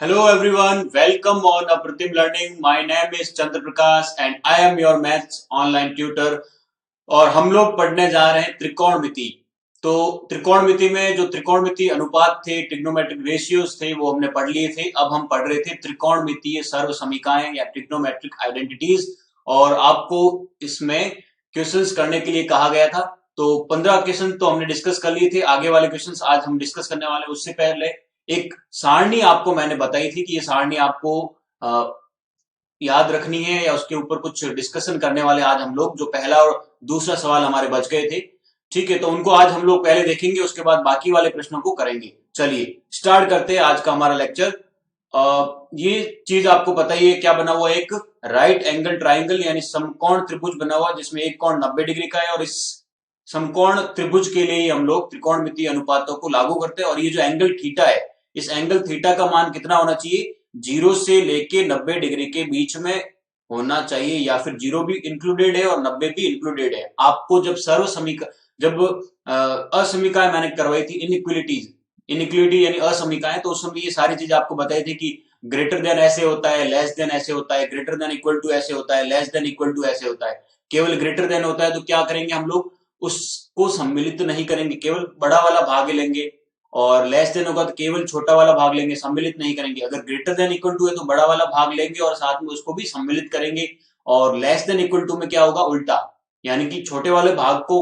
Hello everyone, welcome on Apratim Learning. My name is Chandra Prakash and I am your maths online tutor. और हम लोग पढ़ने जा रहे हैं त्रिकोणमिति। तो त्रिकोणमिति में जो त्रिकोणमिति अनुपात थे, ट्रिग्नोमेट्रिक रेशियोज थे, वो हमने पढ़ लिए थे। अब हम पढ़ रहे थे त्रिकोणमितीय सर्व समीकरण या ट्रिग्नोमेट्रिक आइडेंटिटीज। और आपको इसमें क्वेश्चंस करने के लिए कहा गया था। तो 15 क्वेश्चन तो हमने डिस्कस कर लिए थे। आगे वाले क्वेश्चंस आज हम डिस्कस करने वाले। उससे पहले एक सारणी आपको मैंने बताई थी कि ये सारणी आपको याद रखनी है या उसके ऊपर कुछ डिस्कशन करने वाले आज हम लोग। जो पहला और दूसरा सवाल हमारे बच गए थे, ठीक है, तो उनको आज हम लोग पहले देखेंगे, उसके बाद बाकी वाले प्रश्नों को करेंगे। चलिए स्टार्ट करते हैं आज का हमारा लेक्चर। ये चीज आपको पता ही है क्या बना हुआ है। एक राइट एंगल ट्राइंगल यानी समकोण त्रिभुज बना हुआ, जिसमें एक कोण 90 डिग्री का है। और इस समकोण त्रिभुज के लिए हम लोग त्रिकोणमितीय अनुपातों को लागू करते हैं। और ये जो एंगल थीटा है, इस एंगल थीटा का मान कितना होना चाहिए? 0 से लेके 90 डिग्री के बीच में होना चाहिए, या फिर 0 भी इंक्लूडेड है और 90 भी इंक्लूडेड है। आपको जब जब असमीकाएं मैंने करवाई थी, इनइक्विलिटी यानी असमीकाएं, तो उस समय ये सारी चीज आपको बताई थी कि ग्रेटर देन ऐसे होता है, लेस देन ऐसे होता है, ग्रेटर देन इक्वल टू ऐसे होता है, लेस देन इक्वल टू ऐसे होता है। केवल ग्रेटर देन होता है तो क्या करेंगे हम लोग? उसको सम्मिलित नहीं करेंगे, केवल बड़ा वाला भाग लेंगे। और लेस देन होगा तो केवल छोटा वाला भाग लेंगे, सम्मिलित नहीं करेंगे। अगर ग्रेटर देन इक्वल टू है तो बड़ा वाला भाग लेंगे और साथ में उसको भी सम्मिलित करेंगे। और लेस देन इक्वल टू में क्या होगा? उल्टा, यानी कि छोटे वाले भाग को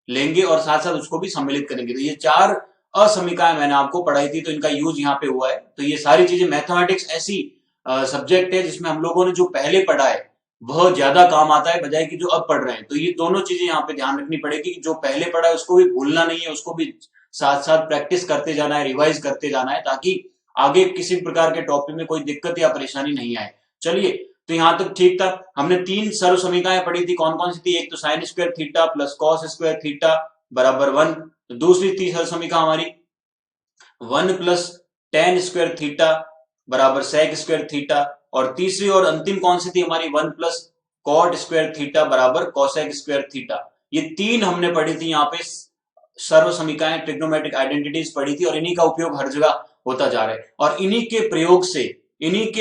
लेंगे और साथ साथ उसको भी सम्मिलित करेंगे। तो ये चार असमीकाएं मैंने आपको पढ़ाई थी, तो इनका यूज यहाँ पे हुआ है। तो ये सारी चीजें, मैथमेटिक्स ऐसी सब्जेक्ट है जिसमें हम लोगों ने जो पहले पढ़ा है वह ज्यादा काम आता है बजाय कि जो अब पढ़ रहे हैं। तो ये दोनों चीजें यहाँ पे ध्यान रखनी पड़ेगी कि जो पहले पढ़ा है उसको भी भूलना नहीं है, उसको भी साथ साथ प्रैक्टिस करते जाना है, रिवाइज करते जाना है, ताकि आगे किसी प्रकार के टॉपिक में कोई दिक्कत या परेशानी नहीं आए। चलिए, तो यहां तक ठीक था। हमने तीन सर्व समीकरणें पढ़ी थी। कौन कौन सी थी? एक तो sign square theta plus cos square theta बराबर 1। दूसरी थी सर्व समीकरण हमारी 1 प्लस टेन स्क्वायर थीटा बराबर सेक स्क्वायर थीटा। और तीसरी और अंतिम कौन सी थी हमारी? 1 प्लस कॉट स्क्वायर थीटा बराबर कोसेक स्क्वायर थीटा। ये तीन हमने पढ़ी थी यहाँ पे सर्व समीकरण, ट्रिग्नोमेट्रिक आइडेंटिटीज पढ़ी थी। और इन्हीं का उपयोग हर जगह होता जा रहा है। और इन्हीं के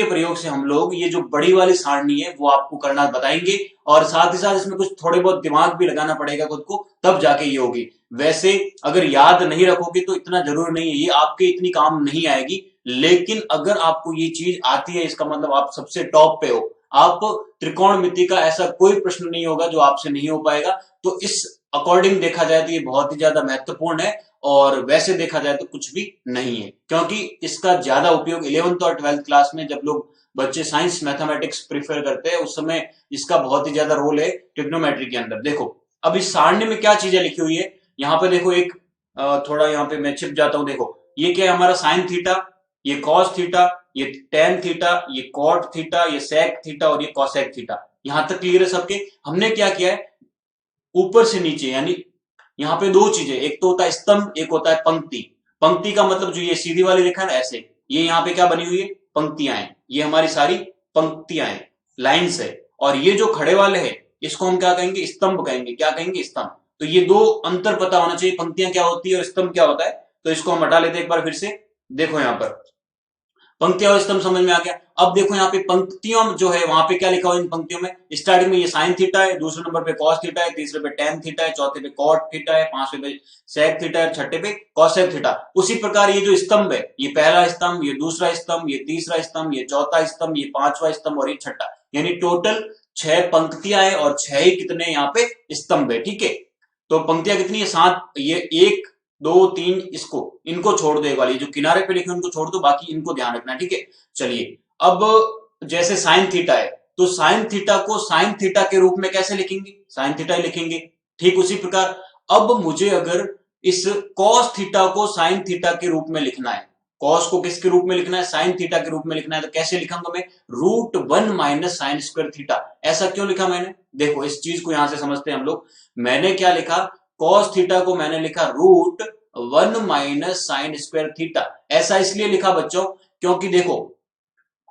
प्रयोग से हम लोग ये जो बड़ी वाली सारणी है वो आपको करना बताएंगे। और साथ ही साथ इसमें कुछ थोड़े बहुत दिमाग भी लगाना पड़ेगा खुद को, तब जाके ये होगी। वैसे अगर याद नहीं रखोगे तो इतना जरूर नहीं है, ये आपके इतनी काम नहीं आएगी। लेकिन अगर आपको ये चीज आती है, इसका मतलब आप सबसे टॉप पे हो। आप त्रिकोणमिति का ऐसा कोई प्रश्न नहीं होगा जो आपसे नहीं हो पाएगा। तो इस अकॉर्डिंग देखा जाए तो ये बहुत ही ज्यादा महत्वपूर्ण है। और वैसे देखा जाए तो कुछ भी नहीं है, क्योंकि इसका ज्यादा उपयोग 11th और 12th क्लास में जब लोग बच्चे साइंस मैथमेटिक्स प्रीफर करते हैं, उस समय इसका बहुत ही ज्यादा रोल है ट्रिग्नोमेट्री के अंदर। देखो अब इस सारणी में क्या चीजें लिखी हुई है यहाँ पे। देखो एक थोड़ा यहाँ पे मैं छिप जाता हूं। देखो ये क्या है हमारा? साइन थीटा, ये कॉस थीटा, ये टेन थीटा, ये कॉट थीटा, ये सेक थीटा और ये कॉसेक थीटा। यहां तक क्लियर है सबके? हमने क्या किया है, ऊपर से नीचे, यानी यहाँ पे दो चीजें, एक तो होता है स्तंभ, एक होता है पंक्ति। पंक्ति का मतलब जो ये सीधी वाली रेखा है ऐसे, ये यहाँ पे क्या बनी हुई है? पंक्तियां हैं। ये हमारी सारी पंक्तियां हैं, लाइन्स है। और ये जो खड़े वाले हैं इसको हम क्या कहेंगे? स्तंभ कहेंगे। क्या कहेंगे? स्तंभ। तो ये दो अंतर पता होना चाहिए, पंक्तियां क्या होती है और स्तंभ क्या होता है। तो इसको हम हटा लेते हैं एक बार फिर से। देखो यहाँ पर पंक्तियां और स्तंभ समझ में आ गया। अब देखो यहाँ पे पंक्तियों जो है वहां पे क्या लिखा हुआ है इन पंक्तियों में? स्टार्टिंग में ये साइन थीटा है, दूसरे नंबर पे कॉस थीटा है, तीसरे पे टेन थीटा है, चौथे पे कॉट थीटा है, पांचवे पे सेक थीटा है, छठे पे कॉसेक थीटा। उसी प्रकार ये जो स्तंभ है, ये पहला स्तंभ, ये दूसरा स्तंभ, ये तीसरा स्तंभ, ये चौथा स्तंभ, ये पांचवा स्तंभ और ये छठा, यानी टोटल 6 पंक्तियां है और 6 ही कितने यहाँ पे स्तंभ है। ठीक है, तो पंक्तियां कितनी है? 7। ये 1 2 3, इसको इनको छोड़ दो, एक वाली जो किनारे पे लिखे उनको छोड़ दो, बाकी इनको ध्यान रखना। ठीक है, चलिए अब जैसे साइन थीटा है तो साइन थीटा को साइन थीटा के रूप में कैसे लिखेंगे? साइन थीटा ही लिखेंगे। ठीक उसी प्रकार अब मुझे अगर इस कॉस थीटा को साइन थीटा के रूप में लिखना है, कॉस को किसके रूप में लिखना है? साइन थीटा के रूप में लिखना है, तो कैसे लिखूंगा मैं? √1 माइनस साइन स्क्वायर थीटा। ऐसा क्यों लिखा मैंने? देखो इस चीज को यहां से समझते हैं हम लोग। मैंने क्या लिखा? कॉस थीटा को मैंने लिखा √1 माइनस साइन स्क्वायर थीटा। ऐसा इसलिए लिखा बच्चों क्योंकि देखो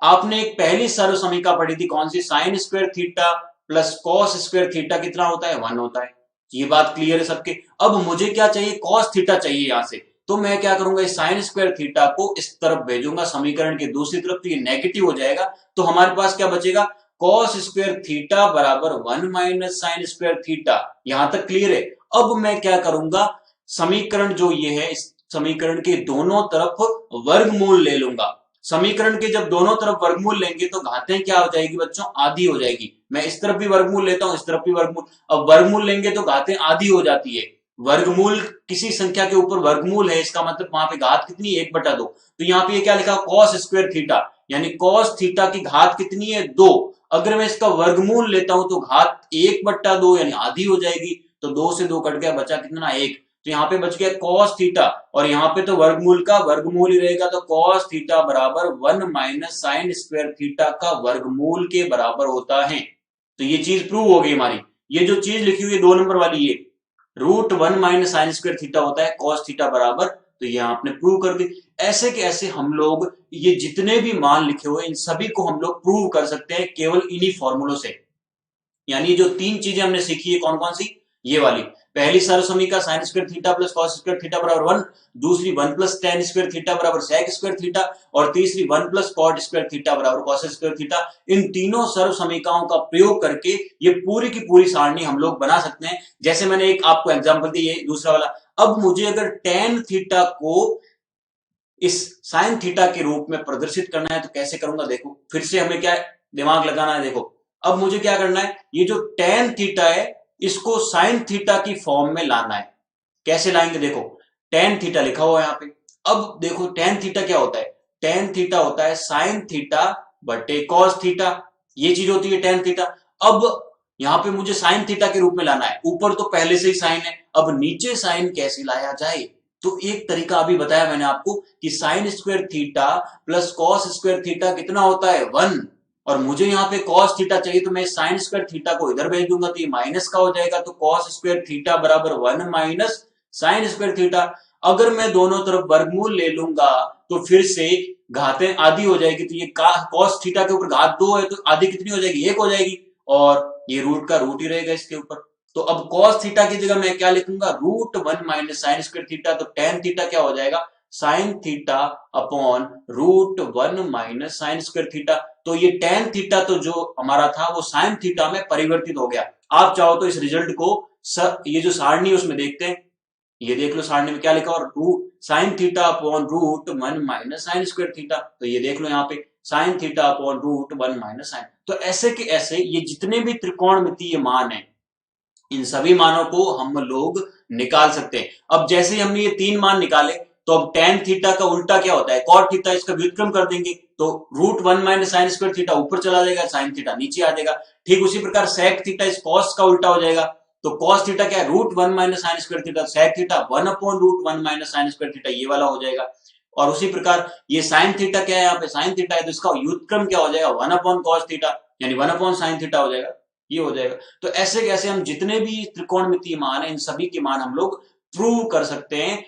आपने एक पहली सर्व समीकरण पढ़ी थी, कौन सी? Sine square theta plus cos square theta कितना होता है? 1 होता है। ये बात क्लियर है सबके? अब मुझे क्या चाहिए? कॉस थीटा चाहिए यहां से। तो मैं क्या करूंगा, इस साइन स्क्वायर थीटा को इस तरफ भेजूंगा समीकरण के दूसरी तरफ, तो ये नेगेटिव हो जाएगा। तो हमारे पास क्या बचेगा, कॉस स्क्वायर थीटा बराबर 1 माइनस साइन स्क्वायर थीटा। यहां तक क्लियर है। अब मैं क्या करूंगा, समीकरण जो ये है, इस समीकरण के दोनों तरफ वर्गमूल ले लूंगा। समीकरण के जब दोनों तरफ वर्गमूल लेंगे तो घातें क्या हो जाएगी बच्चों, आधी हो जाएगी। मैं इस तरफ भी वर्गमूल लेता हूं, इस तरफ भी वर्गमूल। अब वर्गमूल लेंगे तो घातें आधी हो जाती है। वर्गमूल किसी संख्या के ऊपर वर्गमूल है, इसका मतलब वहां पे घात कितनी है, 1/2। तो यहाँ पे क्या लिखा, कॉस स्क्वायर थीटा, यानी कॉस थीटा की घात कितनी है, 2। अगर मैं इसका वर्गमूल लेता हूं तो घात 1/2 यानी आधी हो जाएगी। तो 2 से 2 कट गया, बचा कितना, 1। तो यहाँ पे बच गया कॉस थीटा, और यहाँ पे तो वर्गमूल का वर्गमूल ही रहेगा, तो कॉस थीटा बराबर 1 माइनस साइन स्क्वायर थीटा का वर्गमूल के बराबर होता है। तो ये चीज प्रूव हो गई हमारी। ये जो चीज लिखी हुई है 2 नंबर वाली, ये √1 माइनस साइन स्क्वायर थीटा होता है कॉस थीटा बराबर। तो ये आपने प्रूव कर दी। ऐसे के ऐसे हम लोग ये जितने भी मान लिखे हुए इन सभी को हम लोग प्रूव कर सकते हैं केवल इन्हीं फॉर्मूलों से। यानी जो 3 चीजें हमने सीखी है कौन कौन सी, ये वाली। पहली सर्व समीकरण sign square theta plus cos square theta बराबर 1, दूसरी 1 प्लस टेन स्क्वायर थीटा बराबर सेक स्क्वायर थीटा, और तीसरी 1 प्लस कॉट स्क्वायर थीटा बराबर कॉस स्क्वायर थीटा। इन तीनों सर्व समीकरणों का प्रयोग करके ये पूरी की पूरी सारणी हम लोग बना सकते हैं। जैसे मैंने एक आपको एग्जांपल दी, ये दूसरा वाला। अब मुझे अगर टेन थीटा को इस साइन थीटा के रूप में प्रदर्शित करना है तो कैसे करूंगा, देखो फिर से हमें क्या दिमाग लगाना है। देखो अब मुझे क्या करना है, ये जो टेन थीटा है इसको साइन थीटा की फॉर्म में लाना है। कैसे लाएंगे, देखो टेन थीटा लिखा हुआ है यहाँ पे। अब देखो टेन थीटा क्या होता है, टेन थीटा होता है साइन थीटा बटे कॉस थीटा, ये चीज होती है टेन थीटा। अब यहाँ पे मुझे साइन थीटा के रूप में लाना है, ऊपर तो पहले से ही साइन है, अब नीचे साइन कैसे लाया जाए। तो एक तरीका अभी बताया मैंने आपको कि sign square theta plus cos square theta कितना होता है, 1। और मुझे यहाँ पे कॉस थीटा चाहिए, तो मैं साइन स्क्वायर थीटा को इधर भेज दूंगा तो ये माइनस का हो जाएगा। तो कॉस स्क्वायर थीटा बराबर 1 माइनस साइन स्क्वायर थीटा। अगर मैं दोनों तरफ वर्गमूल ले लूंगा तो फिर से घातें आधी हो जाएगी। तो ये कॉस थीटा के ऊपर घात 2 है, तो आधी कितनी हो जाएगी, 1 हो जाएगी, और ये रूट का रूट ही रहेगा इसके ऊपर। तो अब कॉस थीटा की जगह मैं क्या लिखूंगा, √1 माइनस साइन स्क्वायर थीटा। तो टेन थीटा क्या हो जाएगा, sign theta upon √1 minus sine square theta. तो ये टेन थीटा तो जो हमारा था वो साइन थीटा में परिवर्तित हो गया। आप चाहो तो इस रिजल्ट को ये जो सारणी उसमें देखते हैं, ये देख लो सारणी में क्या लिखा, और sine theta upon √1 minus sine square theta. तो ये देख लो यहाँ पे sine theta upon √1 minus sine. तो ऐसे के ऐसे ये जितने भी त्रिकोणमितीय मान है इन सभी मानों को हम लोग निकाल सकते हैं। अब जैसे ही हमने ये 3 मान निकाले तो अब टेन थीटा का उल्टा क्या होता है, कॉट थीटा, इसका व्युत्क्रम कर देंगे तो √1 माइनस साइन स्क्वायर थीटा ऊपर चला जाएगा, साइन थीटा नीचे आ जाएगा। ठीक उसी प्रकार सेक थीटा इस कॉस का उल्टा हो जाएगा। तो कॉस थीटा क्या है, √1 minus sine square theta, sec theta 1/√1 minus sine square theta, ये वाला हो जाएगा। और उसी प्रकार ये साइन थीटा क्या है, यहाँ पे साइन थीटा है तो इसका व्युत्क्रम क्या हो जाएगा, 1/cos थीटा, यानी 1/sin थीटा हो जाएगा, ये हो जाएगा। तो ऐसे कैसे हम जितने भी त्रिकोणमितीय मान है इन सभी के मान हम लोग प्रूव कर सकते हैं।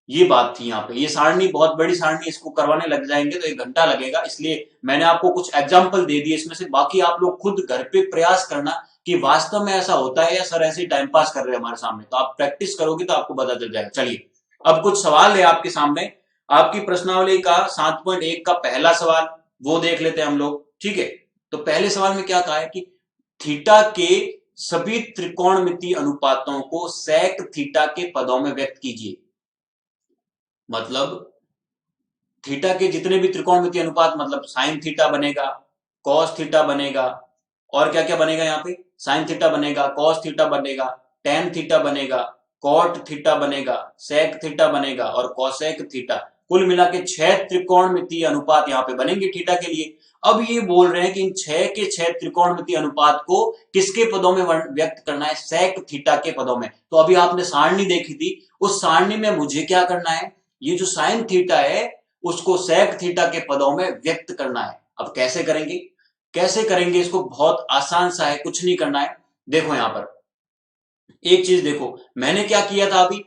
ये बात थी यहाँ पे। ये सारणी बहुत बड़ी सारणी, इसको करवाने लग जाएंगे तो 1 घंटा लगेगा, इसलिए मैंने आपको कुछ एग्जाम्पल दे दिए इसमें से। बाकी आप लोग खुद घर पे प्रयास करना कि वास्तव में ऐसा होता है या सर ऐसे ही टाइम पास कर रहे हैं हमारे सामने। तो आप प्रैक्टिस करोगे तो आपको पता चल जाएगा। चलिए अब कुछ सवाल है आपके सामने। आपकी प्रश्नावली का 7.1 का पहला सवाल वो देख लेते हैं हम लोग, ठीक है। तो पहले सवाल में क्या कहा है कि थीटा के सभी त्रिकोणमितीय अनुपातों को सेक थीटा के पदों में व्यक्त कीजिए। मतलब थीटा के जितने भी त्रिकोणमितीय अनुपात, मतलब साइन थीटा बनेगा, कॉस थीटा बनेगा, और क्या क्या बनेगा यहाँ पे, साइन थीटा बनेगा, कॉस थीटा बनेगा, टेन थीटा बनेगा, कॉट थीटा बनेगा, सेक थीटा बनेगा और कोसेक थीटा। कुल मिला के 6 त्रिकोणमितीय अनुपात यहाँ पे बनेंगे थीटा के लिए। अब ये बोल रहे हैं कि इन 6 के 6 त्रिकोणमितीय अनुपात को किसके पदों में व्यक्त करना है, सेक थीटा के पदों में। तो अभी आपने सारणी देखी थी, उस सारणी में मुझे क्या करना है, ये जो साइन थीटा है उसको सेक थीटा के पदों में व्यक्त करना है। अब कैसे करेंगे, कैसे करेंगे इसको, बहुत आसान सा है, कुछ नहीं करना है। देखो यहां पर एक चीज देखो, मैंने क्या किया था, अभी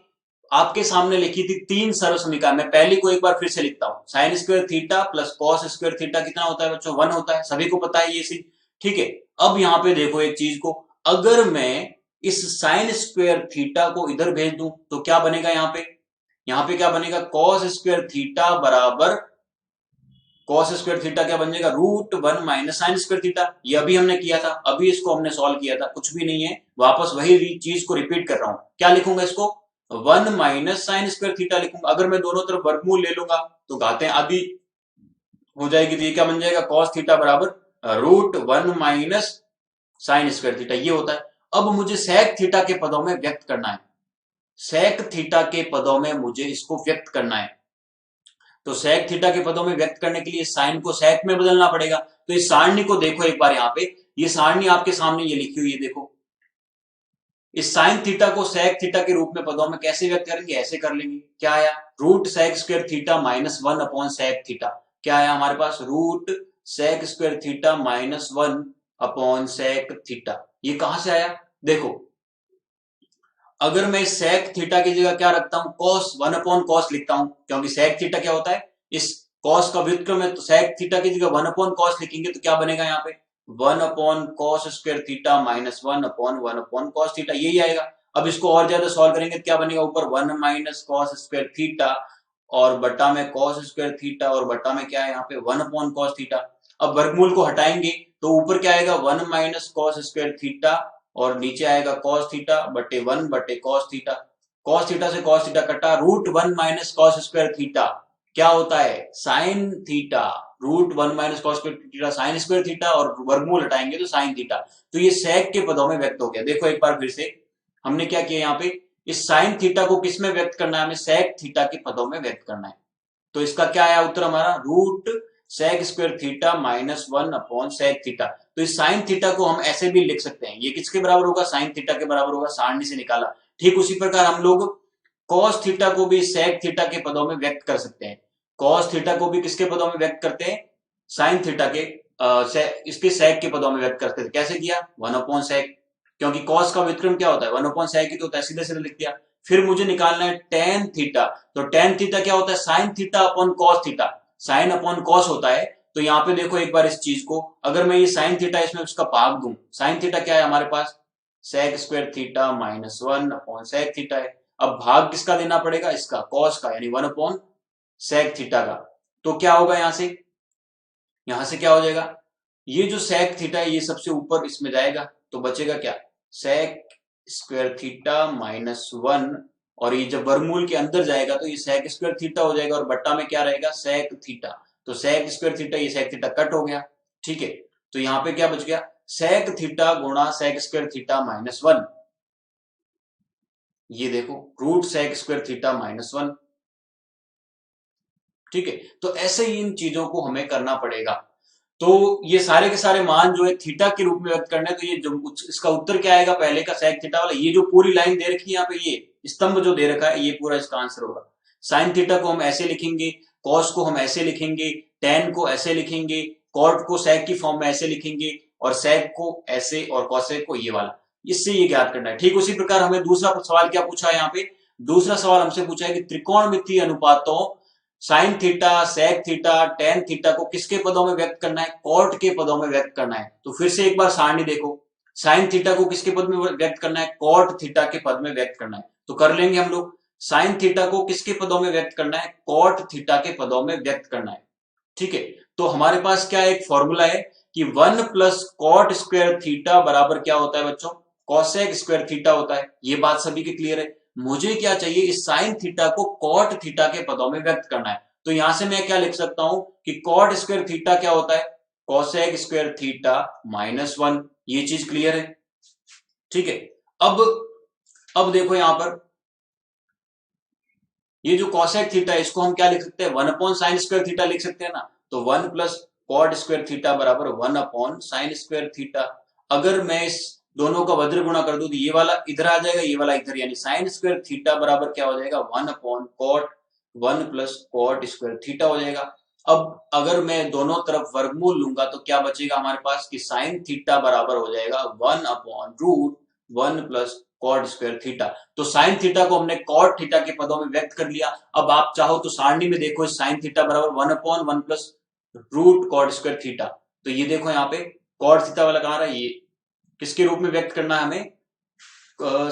आपके सामने लिखी थी 3 सरल समीकरण। मैं पहली को एक बार फिर से लिखता हूं, sine square theta plus cos square theta कितना होता है बच्चों, 1 होता है, सभी को पता है ये चीज, ठीक है। अब यहां पे देखो एक चीज को, अगर मैं इस साइन स्क्वायर थीटा को इधर भेज दूं तो क्या बनेगा यहाँ पे, यहां पे क्या बनेगा, कॉस स्क्वायर थीटा बराबर, कॉस स्क्वायर थीटा क्या बन जाएगा, √1 माइनस साइन स्क्वायर थीटा। ये अभी हमने किया था, अभी इसको हमने सॉल्व किया था, कुछ भी नहीं है, वापस वही चीज को रिपीट कर रहा हूं। क्या लिखूंगा इसको, 1 माइनस साइन स्क्वायर थीटा लिखूंगा। अगर मैं दोनों तरफ वर्गमूल ले लूंगा तो घातें आधी हो जाएगी, तो ये क्या बन जाएगा, कॉस थीटा बराबर √1 माइनस साइन स्क्वायर थीटा, ये होता है। अब मुझे सेक थीटा के पदों में व्यक्त करना है, सेक थीटा के पदों में मुझे इसको व्यक्त करना है। तो सेक थीटा के पदों में व्यक्त करने के लिए साइन को सेक में बदलना पड़ेगा। तो इस सारणी को देखो एक बार, यहाँ पे ये सारणी आपके सामने ये लिखी हुई है, देखो इस साइन थीटा को सेक थीटा के रूप में पदों में कैसे व्यक्त करेंगे, ऐसे कर लेंगे। क्या आया, root sec square theta minus 1 upon sec theta. क्या आया हमारे पास, root sec square theta minus 1 upon sec theta. ये कहां से आया, देखो अगर मैं सेक थीटा की जगह क्या रखता हूं, कॉस 1 अपॉन कॉस लिखता हूं, क्योंकि सेक थीटा क्या होता है, इस कॉस का व्युत्क्रम है, तो सेक थीटा की जगह 1 अपॉन कॉस लिखेंगे तो क्या बनेगा यहाँ पे, 1 upon cos square theta minus 1 upon cos theta, यही आएगा। अब इसको और ज्यादा सॉल्व करेंगे तो क्या बनेगा, ऊपर 1 माइनस कॉस स्क्वायर थीटा और बट्टा में कॉस स्क्वायर थीटा और बट्टा में क्या है यहाँ पे 1 अपॉन कॉस थीटा। अब वर्गमूल को हटाएंगे तो ऊपर क्या आएगा, 1 माइनस कॉस स्क्वायर थीटा और नीचे आएगा कॉस थीटा बटे 1 बटे कॉस थीटा। कॉस थीटा से कॉस थीटा कटा, √1 माइनस कॉस स्क्वायर थीटा क्या होता है, sign theta. √1 minus cos square theta sine square theta और वर्गमूल हटाएंगे तो साइन थीटा। तो ये सेक के पदों में व्यक्त हो गया। देखो एक बार फिर से हमने क्या किया, यहाँ पे इस साइन थीटा को किस में व्यक्त करना है, हमें सेक थीटा के पदों में व्यक्त करना है। तो इसका क्या आया उत्तर हमारा, root sec square theta minus 1 upon sec theta. तो इस साइन थीटा को हम ऐसे भी लिख सकते हैं, ये किसके बराबर होगा, साइन थीटा के बराबर होगा, सारणी से निकाला। ठीक उसी प्रकार हम लोग कॉस थीटा को भी सेक थीटा के पदों में व्यक्त कर सकते हैं। कॉस थीटा को भी किसके पदों में व्यक्त करते हैं, साइन थीटा के इसके सेक के पदों में व्यक्त करते थे। कैसे किया, 1 अपॉन सेक, क्योंकि कॉस का व्युत्क्रम क्या होता है, 1 अपॉन सेक ही तो होता है, सीधे सीधे लिख दिया। फिर मुझे निकालना है टेन थीटा, तो टेन थीटा क्या होता है, sign theta upon cos theta, sine upon cos होता है। तो यहाँ पे देखो एक बार इस चीज को, अगर मैं ये साइन थीटा इसमें उसका भाग दूं, साइन थीटा क्या है हमारे पास, sec square theta minus 1 upon sec theta है। अब भाग किसका देना पड़ेगा, इसका कॉस का, यानी 1 अपॉन सेक थीटा का। तो क्या होगा, यहां से क्या हो जाएगा, ये जो सेक थीटा है ये सबसे ऊपर इसमें जाएगा, तो बचेगा क्या, सेक स्क्वायर थीटा माइनस 1, और ये जब वर्गमूल के अंदर जाएगा तो ये सेक स्क्वायर थीटा हो जाएगा और बट्टा में क्या रहेगा, सेक थीटा। तो सेक स्क्वायर थीटा, ये सेक थीटा कट हो गया, ठीक है। तो यहां पे क्या बच गया, सेक थीटा गुणा सेक स्क्वायर थीटा माइनस 1। ये देखो root sec square theta minus 1, ठीक है। तो ऐसे ही इन चीजों को हमें करना पड़ेगा। तो ये सारे के सारे मान जो है थीटा के रूप में व्यक्त करने, तो ये जो इसका उत्तर क्या आएगा, पहले का सेक थीटा वाला, ये जो पूरी लाइन दे रखी है यहाँ पे, ये स्तंभ जो दे रखा है, ये पूरा इसका आंसर होगा। साइन थीटा को हम ऐसे लिखेंगे, कॉस को हम ऐसे लिखेंगे, टेन को ऐसे लिखेंगे, कॉट को सेक की फॉर्म में ऐसे लिखेंगे, और सेक को ऐसे, और कॉसेक को ये वाला। इससे ये ज्ञात करना है। ठीक उसी प्रकार हमें दूसरा सवाल क्या पूछा है यहाँ पे, दूसरा सवाल हमसे पूछा है कि त्रिकोणमितीय अनुपातों sine theta, sec theta, tan theta को किसके पदों में व्यक्त करना है, कॉट के पदों में व्यक्त करना है। तो फिर से एक बार सारणी देखो, साइन थीटा को किसके पद में व्यक्त करना है, कॉट थीटा के पद में व्यक्त करना है। तो कर लेंगे हम लोग, साइन थीटा को किसके पदों में व्यक्त करना है, कॉट थीटा के पदों में व्यक्त करना है, ठीक है। तो हमारे पास क्या एक फॉर्मूला है कि 1 प्लस कॉट स्क्वायर थीटा बराबर क्या होता है बच्चों, कॉसेक स्क्वायर थीटा होता है। ये बात सभी के क्लियर है। मुझे क्या चाहिए, इस साइन थीटा को कॉट थीटा के पदों में व्यक्त करना है। तो यहां से मैं क्या लिख सकता हूं कि कॉट स्क्वायर थीटा क्या होता है, कॉसेक स्क्वायर थीटा माइनस 1। ये चीज क्लियर है, ठीक है। अब देखो यहां पर ये जो कॉसेक थीटा है इसको हम क्या लिख सकते हैं, 1 अपॉन साइन स्क्वायर थीटा लिख सकते हैं ना। तो 1 प्लस कॉट स्क्वायर थीटा बराबर 1 अपॉन साइन स्क्वायर थीटा। अगर मैं इस दोनों का वज्र गुणा कर दूं तो ये वाला इधर आ जाएगा, ये वाला इधर, यानी साइन स्क्वायर थीटा बराबर क्या हो जाएगा, 1 upon cot, 1 plus cot square theta हो जाएगा। अब अगर मैं दोनों तरफ वर्गमूल लूंगा तो क्या बचेगा हमारे पास कि साइन थीटा बराबर हो जाएगा 1 upon root 1 plus cot square theta. तो साइन थीटा को हमने कॉट थीटा के पदों में व्यक्त कर लिया। अब आप चाहो तो सारणी में देखो, साइन थीटा बराबर 1 upon 1 plus root cot square theta. तो ये देखो यहाँ पे कॉट थीटा वाला कहां रहा है, ये किसके रूप में व्यक्त करना है हमें,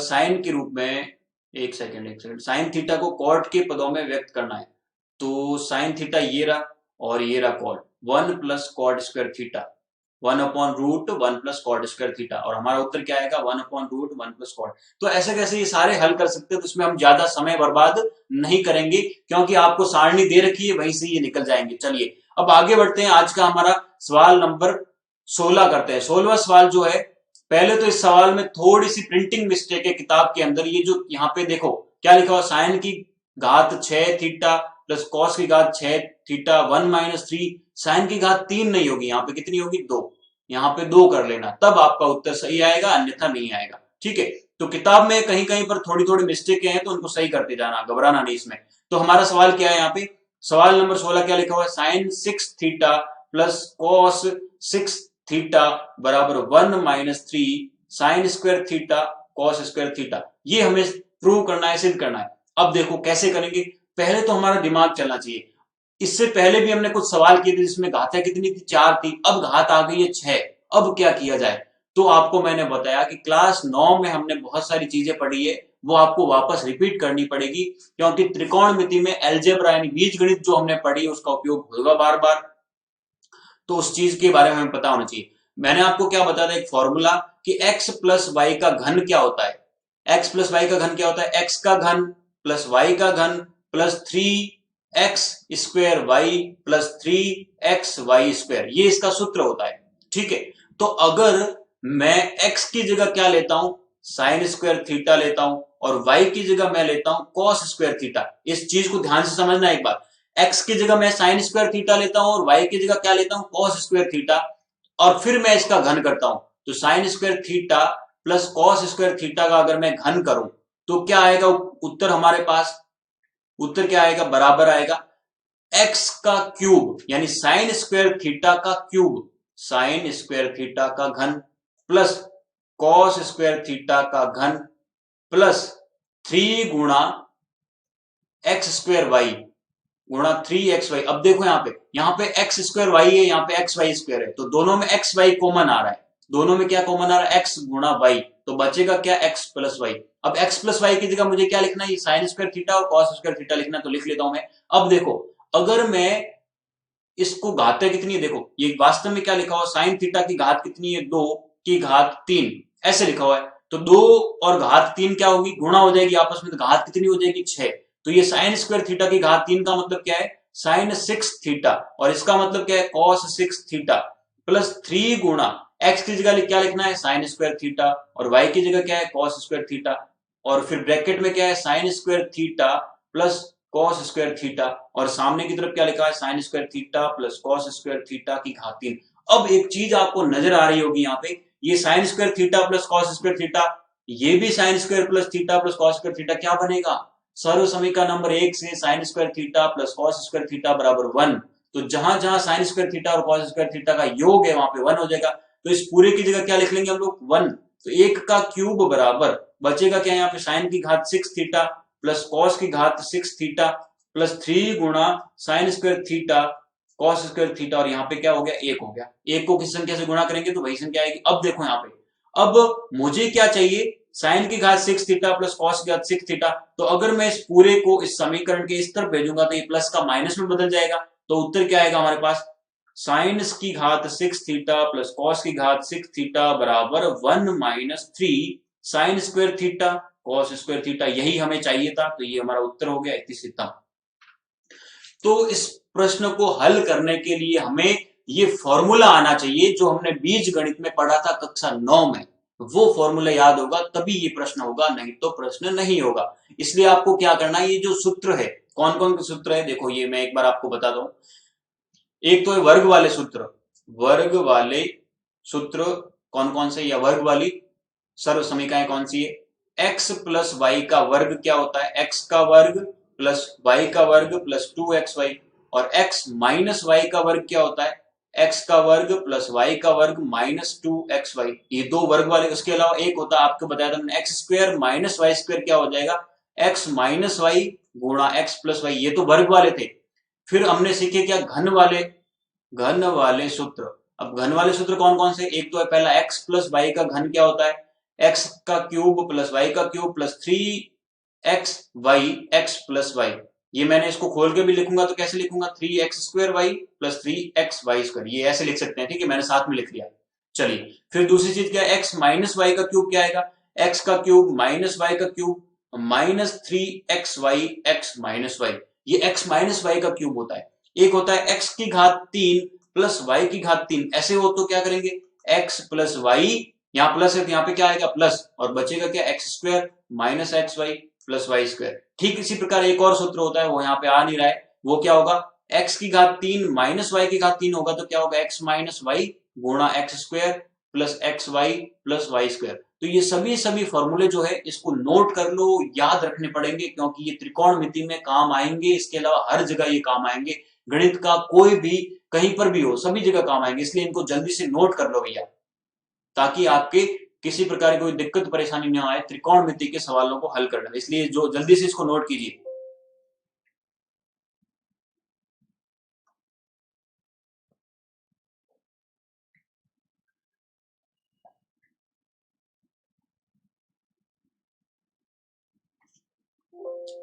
साइन के रूप में, एक सेकंड, साइन थीटा को कॉट के पदों में व्यक्त करना है, तो साइन थीटा ये रहा और ये रहा कॉट, 1 + cot²θ, 1/√1 + cot²θ, और हमारा उत्तर क्या आएगा 1/√1 + cot। तो ऐसे कैसे ये सारे हल कर सकते हैं, तो इसमें हम ज्यादा समय बर्बाद नहीं करेंगे क्योंकि आपको सारणी दे रखी है, वहीं से ये निकल जाएंगे। चलिए अब आगे बढ़ते हैं, आज का हमारा सवाल नंबर 16 करते हैं। 16वां सवाल जो है, पहले तो इस सवाल में थोड़ी सी प्रिंटिंग मिस्टेक है किताब के अंदर। ये जो यहाँ पे देखो क्या लिखा हुआ, साइन की घात 6θ प्लस कॉस की घात 6θ 1 - 3, साइन की घात 3 नहीं होगी, यहाँ पे कितनी होगी 2, यहाँ पे 2 कर लेना, तब आपका उत्तर सही आएगा, अन्यथा नहीं आएगा। ठीक है, तो किताब में कहीं कहीं पर थोड़ी थोड़ी मिस्टेक हैं, तो उनको सही करते जाना, घबराना नहीं इसमें। तो हमारा सवाल क्या है यहाँ पे, सवाल नंबर 16 क्या लिखा हुआ है, साइन 6θ प्लस कॉस 6θ बराबर 1 - 3 sin²θ cos²θ, ये हमें प्रूव करना है, सिद्ध करना है। अब देखो कैसे करेंगे, पहले तो हमारा दिमाग चलना चाहिए। इससे पहले भी हमने कुछ सवाल किए थे जिसमें घातें कितनी थी, 4 थी, अब घात आ गई है 6, अब क्या किया जाए। तो आपको मैंने बताया कि क्लास 9 में हमने बहुत सारी चीजें पढ़ी है, वो आपको वापस रिपीट करनी पड़ेगी, क्योंकि त्रिकोणमिति में अलजेब्रा यानी बीजगणित जो हमने पढ़ी उसका उपयोग होगा बार बार, तो उस चीज के बारे में हमें पता होना चाहिए। मैंने आपको क्या बताया था, एक फॉर्मूला कि x प्लस वाई का घन क्या होता है, x प्लस वाई का घन क्या होता है, x का घन प्लस y का घन plus 3x² y plus 3xy², ये इसका सूत्र होता है। ठीक है, तो अगर मैं x की जगह क्या लेता हूं, sin²θ लेता हूं, और y की जगह मैं लेता हूं cos²θ, इस चीज को ध्यान से समझना एक बार। x की जगह मैं sin²θ लेता हूं और y की जगह क्या लेता हूं cos²θ, और फिर मैं इसका घन करता हूं, तो sin²θ प्लस cos²θ का अगर मैं घन करूं तो क्या आएगा उत्तर हमारे पास, उत्तर क्या आएगा, बराबर आएगा x का क्यूब यानी sin²θ का क्यूब, sin²θ का घन प्लस cos²θ का घन प्लस 3 गुणा x² गुणा 3xy। अब देखो यहाँ पे x² y है, यहाँ पे xy² है, तो दोनों में xy कॉमन आ रहा है, दोनों में क्या कॉमन आ रहा है, x गुणा y, तो बचेगा क्या x प्लस y। अब x प्लस y की जगह मुझे क्या लिखना है, sin² और cos² लिखना, तो लिख लेता हूं मैं। अब देखो अगर मैं इसको घातें कितनी है, देखो ये वास्तव में क्या लिखा हुआ, साइन थीटा की घात कितनी है, 2 की घात 3, ऐसे लिखा हुआ है, तो 2 और घात 3 क्या होगी, गुणा हो जाएगी आपस में, तो घात कितनी हो जाएगी 6, तो ये sin²θ की घात 3 का मतलब क्या है sin6θ, और इसका मतलब क्या है cos6θ प्लस 3 गुणा x की जगह क्या लिखना है sin²θ और y की जगह क्या है cos²θ, और फिर ब्रैकेट में क्या है sin²θ प्लस cos²θ, और सामने की तरफ क्या लिखा है sin²θ प्लस cos²θ की घात 3। अब एक चीज आपको नजर आ रही होगी यहाँ पे, ये sin²θ प्लस cos²θ, ये भी sin² plus theta plus cos²θ क्या बनेगा, सर्व समीकरण नंबर 1 से sin² प्लस cos² बराबर 1, तो जहां जहां sin² और cos² का योग है वहां पे 1 हो जाएगा, तो इस पूरे की जगह क्या लिख लेंगे हम लोग 1, तो 1 का क्यूब बराबर बचेगा क्या, यहाँ पे sin की घात 6θ प्लस cos की घात 6θ प्लस 3 गुणा sin²θ cos²θ, और यहाँ पे क्या हो गया 1 हो गया, 1 को किस संख्या से गुणा करेंगे तो वही संख्या आएगी। अब देखो यहाँ पे, अब मुझे क्या चाहिए, साइन की घात 6θ प्लस कॉस की घात 6θ, तो अगर मैं इस पूरे को इस समीकरण के इस तरफ भेजूंगा तो ये प्लस का माइनस में बदल जाएगा, तो उत्तर क्या आएगा हमारे पास, साइन की घात 6θ प्लस कॉस की घात 6θ बराबर 1 - 3 sin²θ cos²θ, यही हमें चाहिए था, तो ये हमारा उत्तर हो गया 31। तो इस प्रश्न को हल करने के लिए हमें ये फॉर्मूला आना चाहिए जो हमने बीज गणित में पढ़ा था कक्षा 9 में, वो फॉर्मूला याद होगा तभी ये प्रश्न होगा, नहीं तो प्रश्न नहीं होगा। इसलिए आपको क्या करना है, ये जो सूत्र है, कौन कौन के सूत्र है, देखो ये मैं एक बार आपको बता दूं। एक तो है वर्ग वाले सूत्र, वर्ग वाले सूत्र कौन कौन से, या वर्ग वाली सर्व समीकरण कौन सी है, x प्लस वाई का वर्ग क्या होता है, x का वर्ग प्लस वाई का वर्ग प्लस 2xy, और x माइनस वाई का वर्ग क्या होता है, x का वर्ग प्लस वाई का वर्ग माइनस 2xy, ये दो वर्ग वाले। उसके अलावा एक होता है, आपको बताया था मैंने, x² माइनस वाई² क्या हो जाएगा, x माइनस वाई गुणा x प्लस वाई, ये तो वर्ग वाले थे। फिर हमने सीखे क्या, घन वाले सूत्र। अब घन वाले सूत्र कौन कौन से, एक तो है पहला x प्लस वाई का घन क्या होता है, x का क्यूब प्लस वाई का cube plus 3 x y x plus y. ये मैंने इसको खोल के भी लिखूंगा तो कैसे लिखूंगा, 3x² y प्लस 3xy², ये ऐसे लिख सकते हैं, ठीक है, मैंने साथ में लिख लिया। चलिए फिर दूसरी चीज क्या है, x माइनस वाई का क्यूब क्या आएगा, x का क्यूब माइनस वाई का cube minus 3xy x minus y. ये x माइनस वाई का क्यूब होता है। एक होता है x की घात 3 प्लस y की घात 3, ऐसे हो तो क्या करेंगे, x प्लस वाई, यहाँ प्लस है तो यहाँ पे क्या आएगा प्लस, और बचेगा क्या x² minus x y plus y²। ठीक इसी प्रकार एक और सूत्र होता है, वो यहाँ पे आ नहीं रहा है, वो क्या होगा, x की घात 3 माइनस y की घात 3 होगा तो क्या होगा, x माइनस वाई गुणा x² plus x y plus y²। तो ये सभी फॉर्मूले जो है इसको नोट कर लो, याद रखने पड़ेंगे, क्योंकि ये त्रिकोणमिति में काम आएंगे, इसके अलावा हर जगह ये काम आएंगे, गणित का कोई भी कहीं पर भी हो सभी जगह काम आएंगे, इसलिए इनको जल्दी से नोट कर लो भैया, ताकि आपके किसी प्रकार की कोई दिक्कत परेशानी न आए त्रिकोणमिति के सवालों को हल करने में, इसलिए जो जल्दी से इसको नोट कीजिए।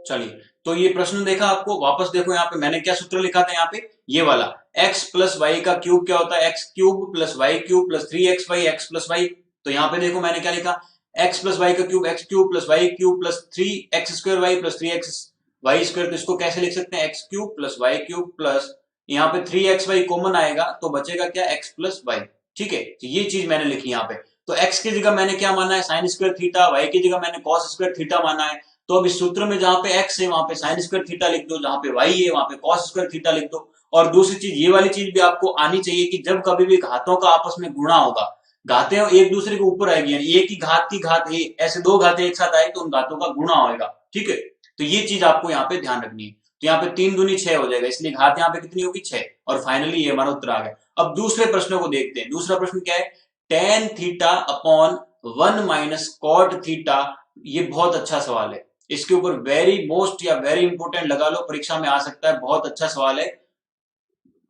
चलिए तो ये प्रश्न देखा आपको, वापस देखो यहाँ पे मैंने क्या सूत्र लिखा था, यहाँ पे ये वाला x प्लस वाई का क्यूब क्या होता है, x cube plus y cube plus 3xy x plus y. तो यहाँ पे देखो मैंने क्या लिखा, x प्लस वाई का cube x cube plus y cube plus 3x² y plus 3xy²। तो इसको कैसे लिख सकते हैं, x cube plus y cube plus यहाँ पे 3xy कॉमन आएगा तो बचेगा क्या, x प्लस वाई। ठीक है, तो ये चीज मैंने लिखी यहाँ पे। तो x की जगह मैंने क्या माना है, साइन स्क्वायर थीटा, y की जगह मैंने कॉस स्क्वायर थीटा माना है। तो अब इस सूत्र में जहां पे x है वहां पे साइन स्क्वायर थीटा लिख दो, जहां पे y है वहां पे कॉस स्क्वायर थीटा लिख दो। और दूसरी चीज, ये वाली चीज भी आपको आनी चाहिए कि जब कभी भी घातों का आपस में गुणा होगा, घातें एक दूसरे के ऊपर आएगी, यानी एक ही घात की घात ऐसे दो घातें एक साथ आए तो उन घातों का गुणा होगा। ठीक है, तो ये चीज आपको यहाँ पे ध्यान रखनी है। तो यहाँ पे 3 दूनी 6 हो जाएगा, इसलिए घात यहाँ पे कितनी होगी, 6। और फाइनली ये हमारा उत्तर आ गया। अब दूसरे प्रश्नों को देखते हैं। दूसरा प्रश्न क्या है, tan theta upon 1 minus cot theta. ये बहुत अच्छा सवाल है, इसके ऊपर वेरी मोस्ट या वेरी इंपोर्टेंट लगा लो, परीक्षा में आ सकता है, बहुत अच्छा सवाल है।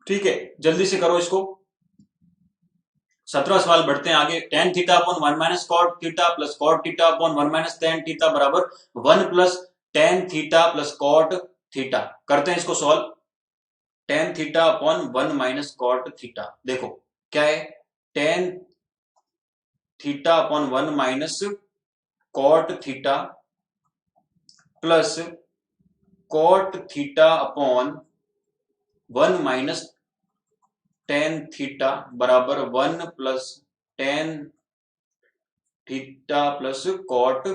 ठीक है, जल्दी से करो इसको। 17 सवाल बढ़ते हैं आगे। Tan theta upon 1 minus cot theta plus cot theta upon 1 minus tan theta बराबर 1 plus tan theta plus cot theta. करते हैं इसको solve. Tan theta upon 1 minus cot theta, देखो क्या है, tan theta upon 1 minus cot theta plus cot theta upon 1 minus tan theta बराबर 1 plus tan theta plus cot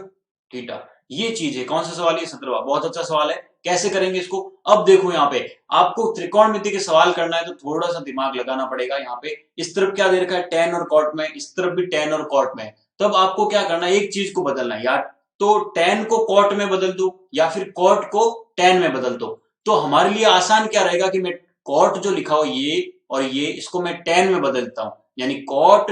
theta. ये चीज है, कौन सा सवाल है, 17वां। बहुत अच्छा सवाल है। कैसे करेंगे इसको, अब देखो यहाँ पे आपको त्रिकोणमिति के सवाल करना है तो थोड़ा सा दिमाग लगाना पड़ेगा। यहाँ पे इस तरफ क्या दे रखा है, टेन और कॉट में, इस तरफ भी टेन और कॉट में। तब आपको क्या करना है, एक चीज को बदलना है, या तो टेन को कॉट में बदल दो या फिर कॉट को टेन में बदल दो। तो हमारे लिए आसान क्या रहेगा कि मैं कॉट जो लिखा हो ये और ये, इसको मैं टेन में बदलता हूं, यानी कॉट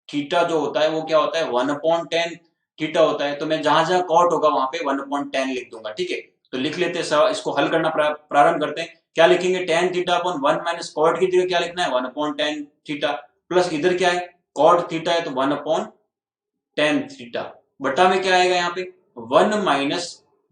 थीटा जो होता है वो क्या होता है, 1/10 थीटा होता है। तो मैं जहां जहां कॉट होगा वहां पे 1/10 लिख दूंगा। ठीक है, तो लिख लेते हैं, इसको हल करना प्रारंभ करते हैं। क्या लिखेंगे, tan theta upon 1 minus cot की जगह क्या लिखना है, 1/10 थीटा, प्लस इधर क्या है, कॉट थीटा है तो 1/10 थीटा, बटा में क्या आएगा यहाँ पे 1 माइनस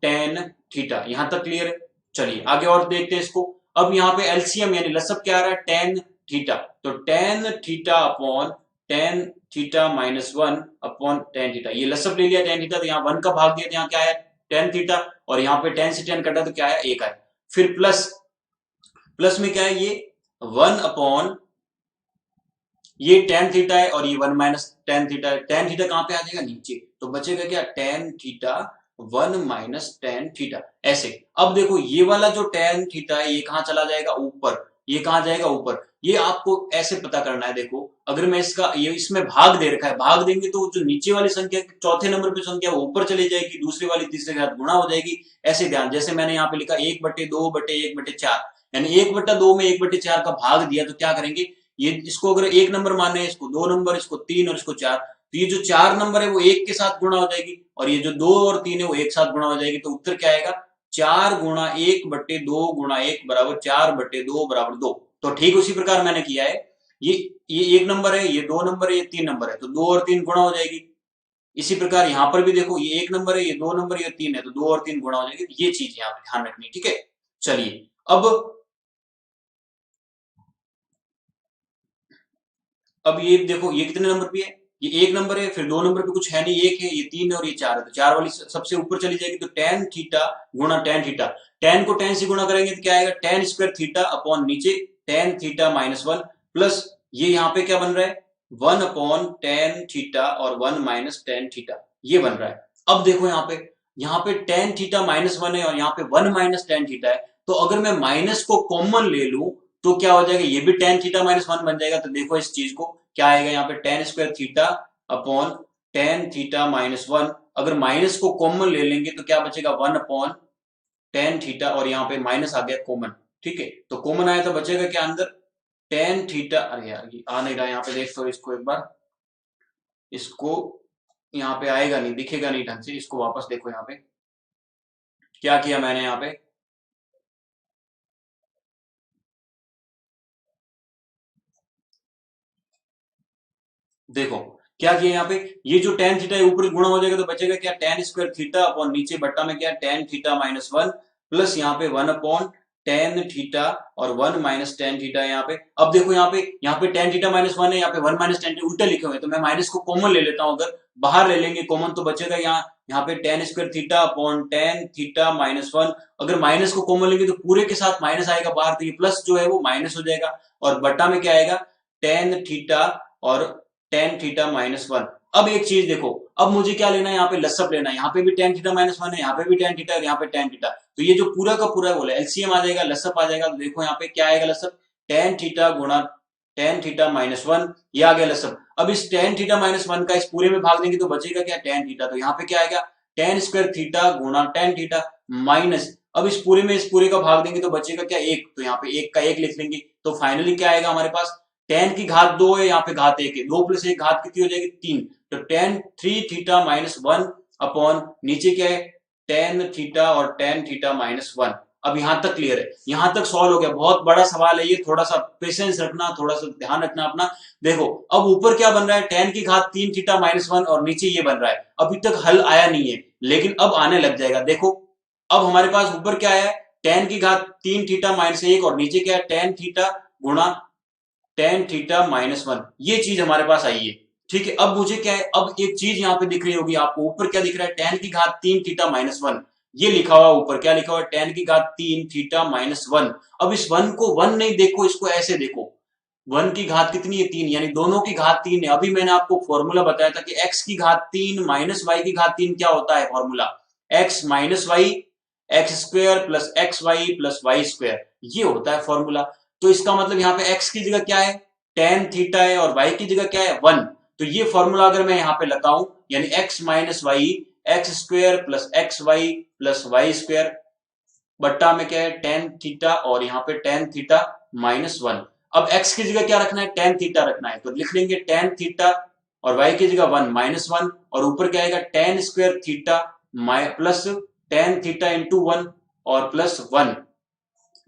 टेन थीटा। यहां तक क्लियर है। चलिए आगे और देखते हैं इसको। अब यहाँ पे एलसीएम यानी लसअप क्या आ रहा है, टेन थीटा। तो ten theta upon tan theta minus 1/10 theta, ये लसअप ले लिया टेन थीटा, तो यहाँ 1 का भाग दिया तो यहाँ क्या है, टेन थीटा, और यहाँ पे 10 से 10 कटा तो क्या है, 1 है। फिर प्लस, प्लस में क्या है, ये 1/, ये टेन थीटा है और ये 1 माइनस टेन थीटा है। टेन थीटा कहां पे आ जाएगा, नीचे, तो बचेगा क्या, tan theta 1 minus tan theta, ऐसे। अब देखो ये वाला जो टेन थीटा है ये कहां चला जाएगा, ऊपर, ये कहां जाएगा, ऊपर। ये आपको ऐसे पता करना है। देखो अगर मैं इसका, ये इसमें भाग दे रखा है, भाग देंगे तो जो नीचे वाली संख्या, चौथे नंबर पे संख्या वो ऊपर चली जाएगी, दूसरी वाली तीसरे के साथ गुणा हो जाएगी। ऐसे ध्यान, जैसे मैंने यहाँ पे लिखा 1/2/1/4, यानी 1/2 में 1/4 का भाग दिया तो क्या करेंगे, ये इसको अगर एक नंबर माने, इसको दो नंबर, इसको तीन और इसको चार, तो ये जो चार नंबर है वो एक के साथ गुणा हो जाएगी, और ये जो दो और तीन है वो एक साथ गुणा हो जाएगी। तो उत्तर क्या आएगा, 4 गुणा 1/2 गुणा 1 बराबर 4/2 बराबर 2। तो ठीक उसी प्रकार मैंने किया है। ये एक नंबर है, ये दो नंबर है, ये तीन नंबर है, तो दो और तीन गुणा हो जाएगी, इसी प्रकार यहां पर भी देखो, ये 1 नंबर है, ये 2 नंबर, ये 3 है, तो 2 और 3 गुणा हो जाएगी। ये चीज यहाँ पे ध्यान रखनी है, ठीक है। चलिए अब ये देखो, ये कितने नंबर पे है, ये 1 नंबर है, फिर 2 नंबर पे कुछ है नहीं, 1 है, ये 3 है और ये 4 है, तो 4 वाली सबसे ऊपर चली जाएगी, तो tan थीटा गुणा tan थीटा, tan को tan से गुणा करेंगे तो क्या आएगा, tan स्क्वायर थीटा अपॉन नीचे tan थीटा माइनस 1 प्लस ये यहाँ पे क्या बन रहा है, 1 अपॉन tan थीटा और 1 माइनस tan थीटा, ये बन रहा है। अब देखो यहाँ पे tan थीटा माइनस 1 है और यहाँ पे 1 माइनस tan थीटा है, तो अगर मैं माइनस को कॉमन ले लूं तो क्या हो जाएगा, ये भी tan थीटा माइनस 1 बन जाएगा। तो देखो इस चीज को क्या आएगा, यहाँ पे tan square theta upon tan theta minus 1, अगर माइनस को कॉमन ले लेंगे तो क्या बचेगा, 1 अपॉन tan थीटा और यहाँ पे माइनस आ गया कॉमन, ठीक है। तो कॉमन आया तो बचेगा क्या अंदर, tan थीटा, अरे यार ये आ नहीं रहा, यहाँ पे देख तो इसको एक बार, इसको यहाँ पे आएगा नहीं, दिखेगा नहीं ढंग से, इसको वापस देखो, यहाँ पे क्या किया मैंने, यहाँ पे देखो क्या किया, यहाँ पे ये जो tan थीटा है ऊपर गुणा हो जाएगा तो बचेगा क्या, tan स्क्वायर थीटा अपॉन नीचे बट्टा में क्या tan थीटा माइनस 1 प्लस यहाँ पे 1 अपॉन tan थीटा और 1 माइनस tan थीटा है यहाँ पे। अब देखो यहाँ पे tan थीटा माइनस 1 है, यहाँ पे 1 माइनस tan उल्टे लिखे हुए हैं, तो मैं माइनस को कॉमन ले लेता हूँ, अगर बाहर ले लेंगे कॉमन तो बचेगा यहाँ पे tan square theta upon tan theta minus 1, अगर माइनस को कॉमन लेंगे तो पूरे के साथ माइनस आएगा बाहर, तो ये प्लस जो है वो माइनस हो जाएगा और बट्टा में क्या आएगा, tan थीटा और tan थीटा माइनस 1। अब एक चीज देखो, अब मुझे क्या लेना है, यहाँ पे लसअप लेना है, यहाँ पे भी tan थीटा माइनस 1 है, यहाँ पे भी tan थीटा है, यहाँ पे tan थीटा, तो ये जो पूरा का पूरा बोला एलसीएम आ जाएगा, लसअप आ जाएगा, तो देखो यहाँ पे क्या आएगा लसअप, tan थीटा गुणा tan थीटा माइनस 1, ये आ गया लसअप। अब इस tan थीटा माइनस 1 का इस पूरे में भाग देंगे तो बचेगा क्या, tan थीटा, तो यहाँ पे क्या आएगा, tan स्क्वायर थीटा गुणा tan थीटा माइनस, अब इस पूरे में इस पूरे का भाग देंगे तो बचेगा क्या, एक, तो यहाँ पे एक का एक लिख लेंगे, तो फाइनली क्या आएगा हमारे पास, tan की घात 2 है, यहाँ पे घात 1 है, 2 प्लस 1 घात कितनी हो जाएगी, 3, तो tan 3 थीटा माइनस 1 अपॉन नीचे क्या है, tan थीटा और tan थीटा माइनस 1। अब यहां तक क्लियर है, यहां तक सॉल्व हो गया, बहुत बड़ा सवाल है ये, थोड़ा सा पेशेंस रखना, थोड़ा सा ध्यान रखना अपना। देखो अब ऊपर क्या बन रहा है, tan की घात 3 थीटा माइनस 1 और नीचे ये बन रहा है, अभी तक हल आया नहीं है लेकिन अब आने लग जाएगा। देखो अब हमारे पास ऊपर क्या है, tan की घात 3 थीटा माइनस 1 और नीचे क्या है, tan थीटा गुणा tan थीटा माइनस 1, ये चीज हमारे पास आई है, ठीक है। अब मुझे क्या है, अब एक चीज यहाँ पे दिख रही होगी आपको, ऊपर क्या दिख रहा है, tan की घात 3 थीटा माइनस 1, ये लिखा हुआ ऊपर क्या लिखा हुआ है, tan की घात 3 थीटा माइनस 1। अब इस 1 को 1 नहीं देखो, इसको ऐसे देखो, 1 की घात कितनी है, 3, यानी दोनों की घात 3 है। अभी मैंने आपको फॉर्मूला बताया था कि x की घात 3 माइनस वाई की घात 3 क्या होता है, formula x minus y x square plus x y plus y square, ये होता है फॉर्मूला। तो इसका मतलब यहाँ पे x की जगह क्या है, tan थीटा है और y की जगह क्या है, 1, तो ये फॉर्मूला अगर मैं यहाँ पे लगाऊं, यानी x minus y x square plus x y plus y square बट्टा में क्या है, tan थीटा और यहाँ पे tan थीटा माइनस 1। अब x की जगह क्या रखना है, tan थीटा रखना है, तो लिख लेंगे tan थीटा और y की जगह 1 माइनस 1 और ऊपर क्या आएगा, tan square theta plus tan theta into 1 और प्लस 1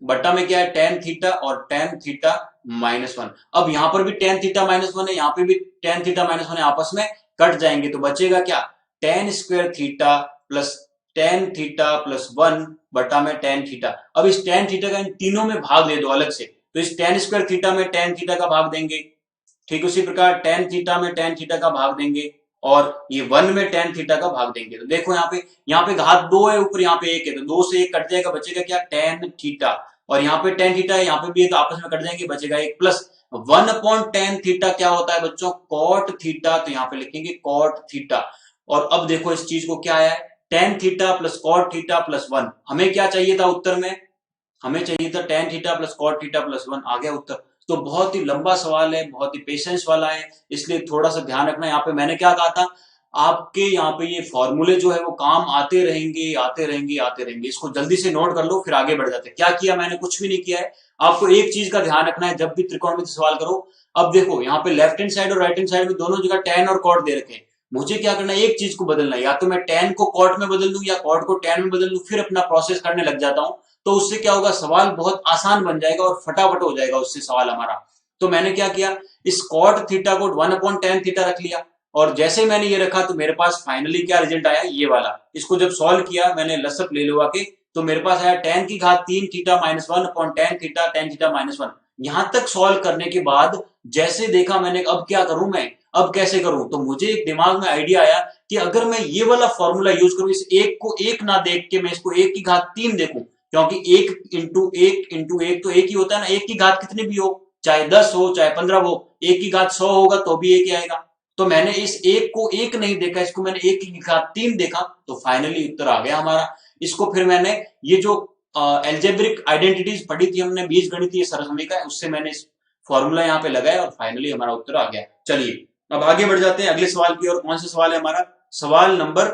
बट्टा में क्या है, tan थीटा और tan थीटा माइनस 1। अब यहां पर भी tan थीटा माइनस 1 है, यहाँ पे भी tan थीटा माइनस 1 है, आपस में कट जाएंगे तो बचेगा क्या, tan square theta plus tan theta plus 1 बटा में tan थीटा। अब इस tan थीटा का इन तीनों में भाग दे दो अलग से, तो इस tan स्क्वायर थीटा में tan थीटा का भाग देंगे, ठीक उसी प्रकार tan थीटा में tan थीटा का भाग देंगे और ये 1 में tan थीटा का भाग देंगे। तो देखो यहाँ पे घात 2 है, ऊपर यहाँ पे 1 है, तो 2 से 1 कट जाएगा, बचेगा क्या, tan थीटा, और यहाँ पे tan थीटा है, यहाँ पे भी है, तो आपस में कट जाएंगे, बचेगा 1 प्लस 1 अपॉन tan थीटा क्या होता है बच्चों, cot थीटा, तो यहाँ पे लिखेंगे cot थीटा। और अब देखो इस चीज को क्या आया है, tan theta plus cot theta plus 1, हमें क्या चाहिए था उत्तर में, हमें चाहिए था tan theta plus cot theta plus 1, आ गया उत्तर। तो बहुत ही लंबा सवाल है, बहुत ही पेशेंस वाला है, इसलिए थोड़ा सा ध्यान रखना। यहाँ पे मैंने क्या कहा था, आपके यहाँ पे ये फॉर्मूले जो है वो काम आते रहेंगे आते रहेंगे आते रहेंगे, इसको जल्दी से नोट कर लो फिर आगे बढ़ जाते हैं। क्या किया मैंने, कुछ भी नहीं किया है, आपको एक चीज का ध्यान रखना है जब भी त्रिकोणमिति सवाल करो। अब देखो यहाँ पे लेफ्ट हैंड साइड और राइट हैंड साइड में दोनों जगह tan और cot दे रखे हैं, मुझे क्या करना है, एक चीज को बदलना है, या तो मैं tan को cot में बदल दूं या cot को tan में बदल दूं, फिर अपना प्रोसेस करने लग जाता हूं, तो उससे क्या होगा, सवाल बहुत आसान बन जाएगा और फटाफट हो जाएगा उससे सवाल हमारा। तो मैंने क्या किया, इस cot थीटा को 1 अपॉन tan थीटा रख लिया, और जैसे मैंने ये रखा तो मेरे पास फाइनली क्या रिजल्ट आया, ये वाला। इसको जब सॉल्व किया मैंने लसअप ले लुआ के, तो मेरे पास आया tan की घात 3 theta minus 1 upon tan theta minus 1। यहां तक सॉल्व करने के बाद जैसे देखा मैंने, अब क्या करूं मैं, अब कैसे करूं, तो मुझे एक दिमाग में आइडिया आया कि अगर मैं ये वाला फॉर्मूला यूज करूं, इस एक को एक ना देख के मैं इसको एक की घात 3 देखूं, क्योंकि एक इंटू एक तो एक ही होता है ना, एक की घात कितनी भी हो, चाहे 10 हो चाहे 15 हो, एक की घात 100 होगा तो भी एक ही आएगा। तो मैंने इस एक को एक नहीं देखा, इसको मैंने एक की घात 3 देखा, तो फाइनली उत्तर आ गया हमारा। इसको फिर मैंने ये जो एल्जेब्रिक आइडेंटिटीज पढ़ी थी हमने, बीजगणितीय सरसमीका, उससे मैंने इस फॉर्मूला यहाँ पे लगाया और फाइनली हमारा उत्तर आ गया। चलिए अब आगे बढ़ जाते हैं अगले सवाल की ओर। कौन सा सवाल है हमारा, सवाल नंबर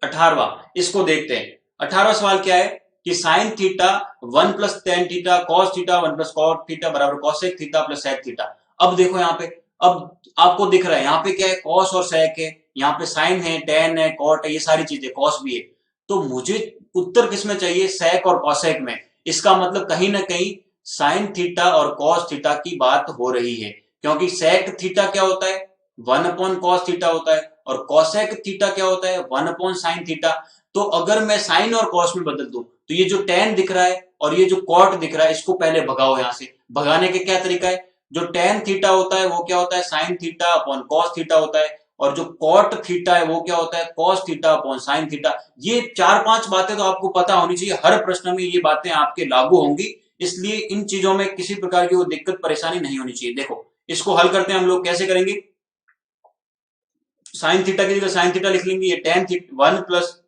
18वां, इसको देखते हैं। 18वां सवाल क्या है कि sine theta 1 plus tan theta cos theta 1 plus cot theta बराबर cosec theta plus sec theta. अब देखो यहाँ पे, अब आपको दिख रहा है यहाँ पे क्या है, कॉस और सेक है, यहाँ पे साइन है, टेन है, कॉट है, ये सारी चीजें, कॉस भी है। तो मुझे उत्तर किसमें चाहिए, सेक और कॉसेक में। इसका मतलब कहीं ना कहीं साइन थीटा और कॉस थीटा की बात हो रही है, क्योंकि सेक थीटा क्या होता है, 1 अपॉन कॉस थीटा होता है, और कोसेक थीटा क्या होता है, 1 अपॉन साइन थीटा। तो अगर मैं साइन और कॉस में बदल दूं, तो ये जो टेन दिख रहा है और ये जो कॉट दिख रहा है, इसको पहले भगाओ यहां से। भगाने के क्या तरीका है, जो टेन थीटा होता है वो क्या होता है, sign theta upon cos theta होता है, और जो कॉट थीटा है वो क्या होता है, cos theta upon sine theta. ये 4-5 बातें तो आपको पता होनी चाहिए, हर प्रश्न में ये बातें आपके लागू होंगी, इसलिए इन चीजों में किसी प्रकार की वो दिक्कत परेशानी नहीं होनी चाहिए। देखो इसको हल करते हैं हम लोग, कैसे करेंगे, साइन थीटा की जगह साइन थीटा लिख लेंगे, ये tan theta 1 plus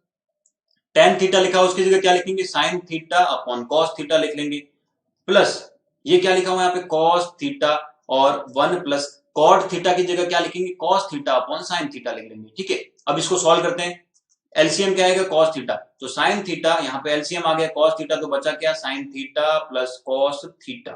tan theta लिखा है उसकी जगह क्या लिखेंगे, sign theta upon cos theta लिख लेंगे, प्लस ये क्या लिखा हुआ है यहाँ पे, कॉस थीटा, और 1 प्लस कॉट थीटा की जगह क्या लिखेंगे, cos theta upon sine theta लिख लेंगे। ठीक है, अब इसको सॉल्व करते हैं। एलसीएम क्या आएगा, कॉस थीटा, तो साइन थीटा, यहाँ पे एलसीएम आ गया कॉस थीटा, तो बचा क्या, sign theta plus cos theta,